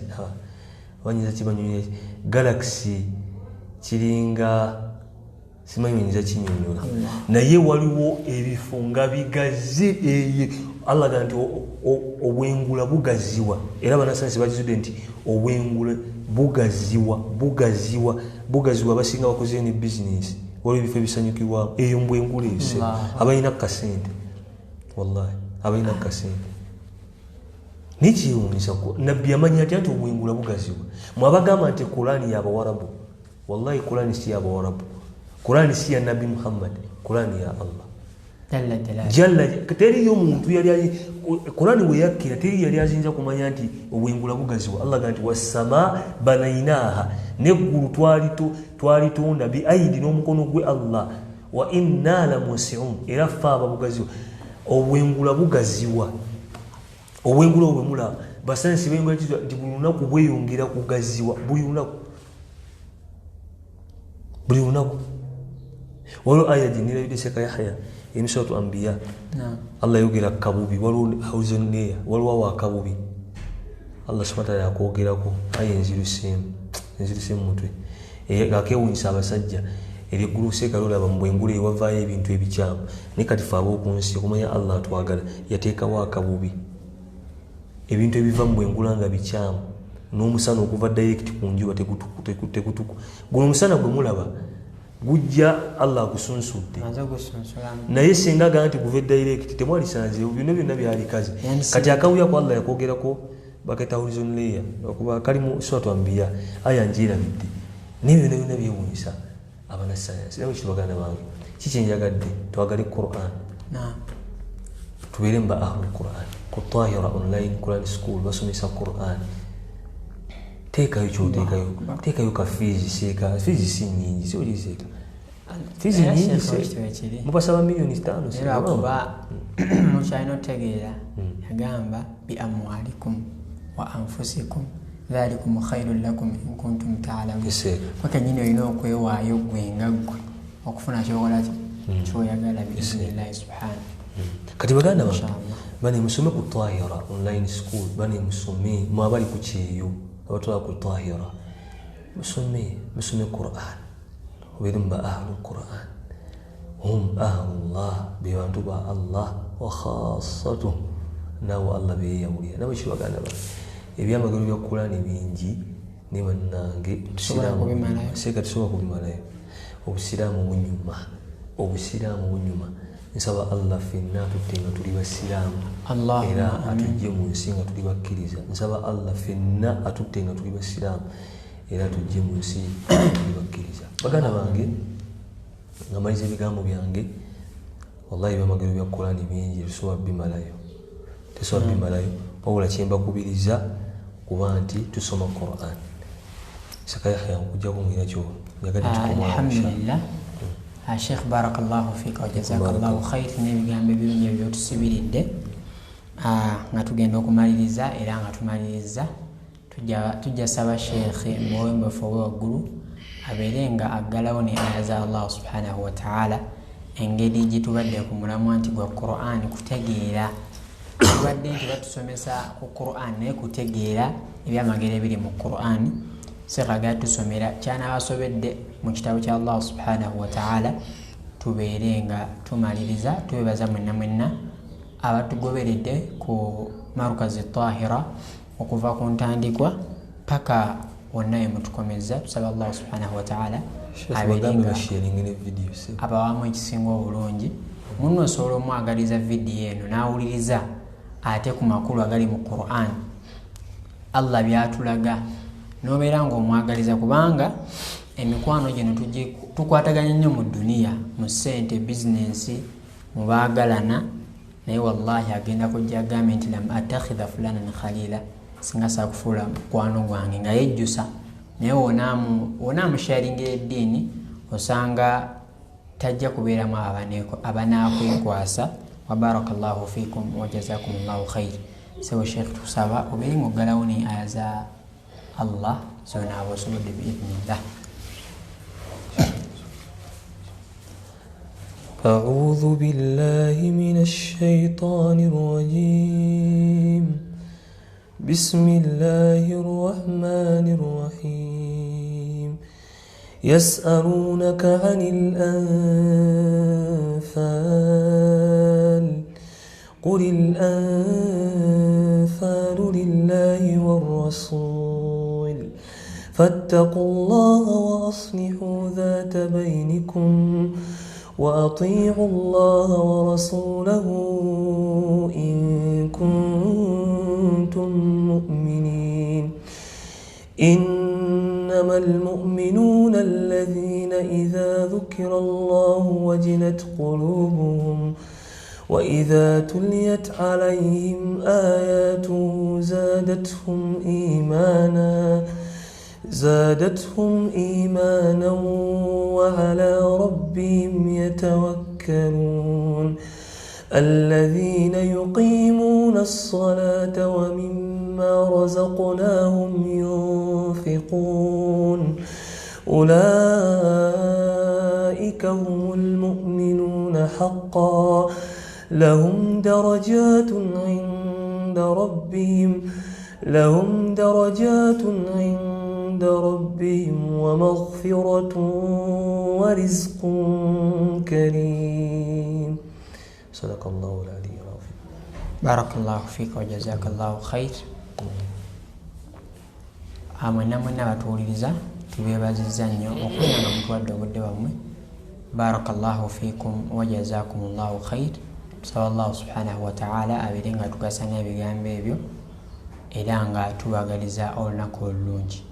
wanyiza kimanyi galaxy kiringa simanyi nyinza kinyonyola naye waliwo ebifo nga bigazi Allah agamba nti obwengula bugaziwa era banasayansi bakizudde nti obwengula bugaziwa basinga bakoze ne business waliwo ebifo ebisanyukirwa eyo mbwengula ebise abalina kasente wallahi abalina kasente nikiwunyisa nabbi yamanya atya nti obwengula bugaziwa mwabagamba nti Qur'ani y'Abawarabu wallahi Qur'ani si y'Abawarabu Qur'ani si ya Nabi Muhammad Qur'ani ya Allah jalla teriyo muntu yali Qur'ani we yakira teri yali azinza kumanya nti obwengula bugaziwa Allah ganti wasama banainaha neggulu twalitonda bi aidi n'omukono gwe Allah wa inna la musiun era faaba bugaziwa obwengula bugaziwa obwengula obwe mulaba basansi bengula nti buli lunaku bweyongera kugaziwa buli lunaku waliwo aya jinira yudiseka Yahya emisooto Anbiya Allah yogera kabubi waliwo hauzoneya waliwo wa kabubi Allah subhanahu wa ta'ala yakwogerako aya enzirusimu mutwe akewunyisa abasajja ery'eggulu seeka lolaba mu bwengula ewavaayo ebintu ebikyamu naye kati fe ab'oku nsi okumanya Allah atwagala yateekawo akabubi ebintu ebiva mu bwengula nga bikyamu n'omusana okuva direct ku njuba tekutuku guno omusana gwe mulaba gujja Allah akusunsudde naye singa agamba nti guve direct temwalisanzeewo byonna byalikaze kati akawuya ku Allah yakwogerako baketa horizon layer okuba kalimu Suratu Anbiya aya njirabidde n'ebyo byonna byewunyisa abanasayansi era ekibaganda bange kikyenjagadde twagale Qur'an tubeere mba ahlul Qur'an ku Tahira online Qur'an school basomesa Qur'an teekayo kyoteekayo teekayo ka fizi si nyingi si olizeeka fizi nyingi mubasaba miliyoni 5 era kuba mukyalina otegeera yagamba bi amwalikum wa anfusikum dhalikum khairun lakum in kuntum ta'lamun kwaka nyine olina okwewaayo gwe nga ggwe okufuna kyokola kyoyagala biiznillaahi subhanahu kati baganda bane musome ku Tahira online school bane musome mwabali ku kyeyo abatwala ku Tahira musome Qur'an obeeremba ahlul Qur'an hum ahlullah bebantu ba Allah wa khassatuh nawo Allah beyawulira nabo kibaganda ba ebyamagalo bya Qur'an bingi ne bannange tusobola kubimalayo obusiraamu bunyuma nsaba Allah fenna tutenga tuli basiraamu era atujje mu nsi nga tuli bakkiriza nsaba Allah fenna atutenga tuli basiraamu era tujje mu nsi tuli bakkiriza baganda bange nga maliza ebigambo byange wallahi byamagalo bya Qur'an bingi tusobola bimalayo wabula kyembakubiriza kuba nti tusoma Qur'an sakaya nkujjako mwira kyo alhamdulillah Sheikh barakallahu fika wa jazakallahu khair n'ebigambo ebirungi ebyotusibiridde nga tugenda okumaliriza era nga tumaliriza tujja saba Sheikh muwembefu waggulu abeere nga aggalawo ne aya za Allah subhanahu wa ta'ala engeri gitubadde ku mulamwa nti gwa Qur'an kutegeera tubadde nti batusomesa ku Qur'an naye kutegeera ebyamagero ebiri mu Qur'an sekaga tusomera kyanabasobedde mu kitabo kya Allah subhanahu wa ta'ala tubeere nga tumaliriza. Twebaza mwenna abatugoberedde ku Marukazi Tahira okuva ku ntandikwa paka wonna yemutukomeza. Tusaba Allah subhanahu wa ta'ala abawamu ekisinga obulungi. Muno osobola omwagaliza vidiyo eno n'awuliriza ate ku makulu agali mu Qur'an Allah byatulaga nobeera ng'omwagaliza, kubanga emikwano gino tukwataganya nnyo mu duniya, mu ssente, bizinensi, mu baagalana, naye wallahi agenda kujja agambe nti lam atakhidha fulanan khalila, singa saakufuula mukwano gwange, nga yejjusa. Naye wonaamusharingira eddiini osanga tajja kubeeramu abanakwekwasa. Wa barakallahu fikum wa jazakumullahu khair. Sewe Sheikh tusaba obeere ng'oggalawo ne aya za Allah zona abasobodde biidhnillah. أعوذ بالله من الشيطان الرجيم. بسم الله الرحمن الرحيم. يسألونك عن الأنفال قل الأنفال لله والرسول فاتقوا الله وأصلحوا ذات بينكم وأطيعوا الله ورسوله إن كنتم مؤمنين. إنما المؤمنون الذين إذا ذكر الله وجلت قلوبهم وإذا تليت عليهم آياته زادتهم إيمانا وعلى ربهم يتوكلون. الذين يقيمون الصلاة ومما رزقناهم ينفقون أولئك هم المؤمنون حقا لهم درجات عند ربهم ومغفرة ورزق كريم. صدق الله العلي العظيم. بارك الله فيك وجزاك الله خير. Mwenna batuwuliriza tubeebazizza nnyo okubeera nga mutuwadde obudde bwammwe. Barakallahu fikum wa jazakumullahu khair. Tusaba Allah subhanahu wa ta'ala abeere nga tugasa n'ebigambo ebyo era nga tubagaliza olunaku olulungi.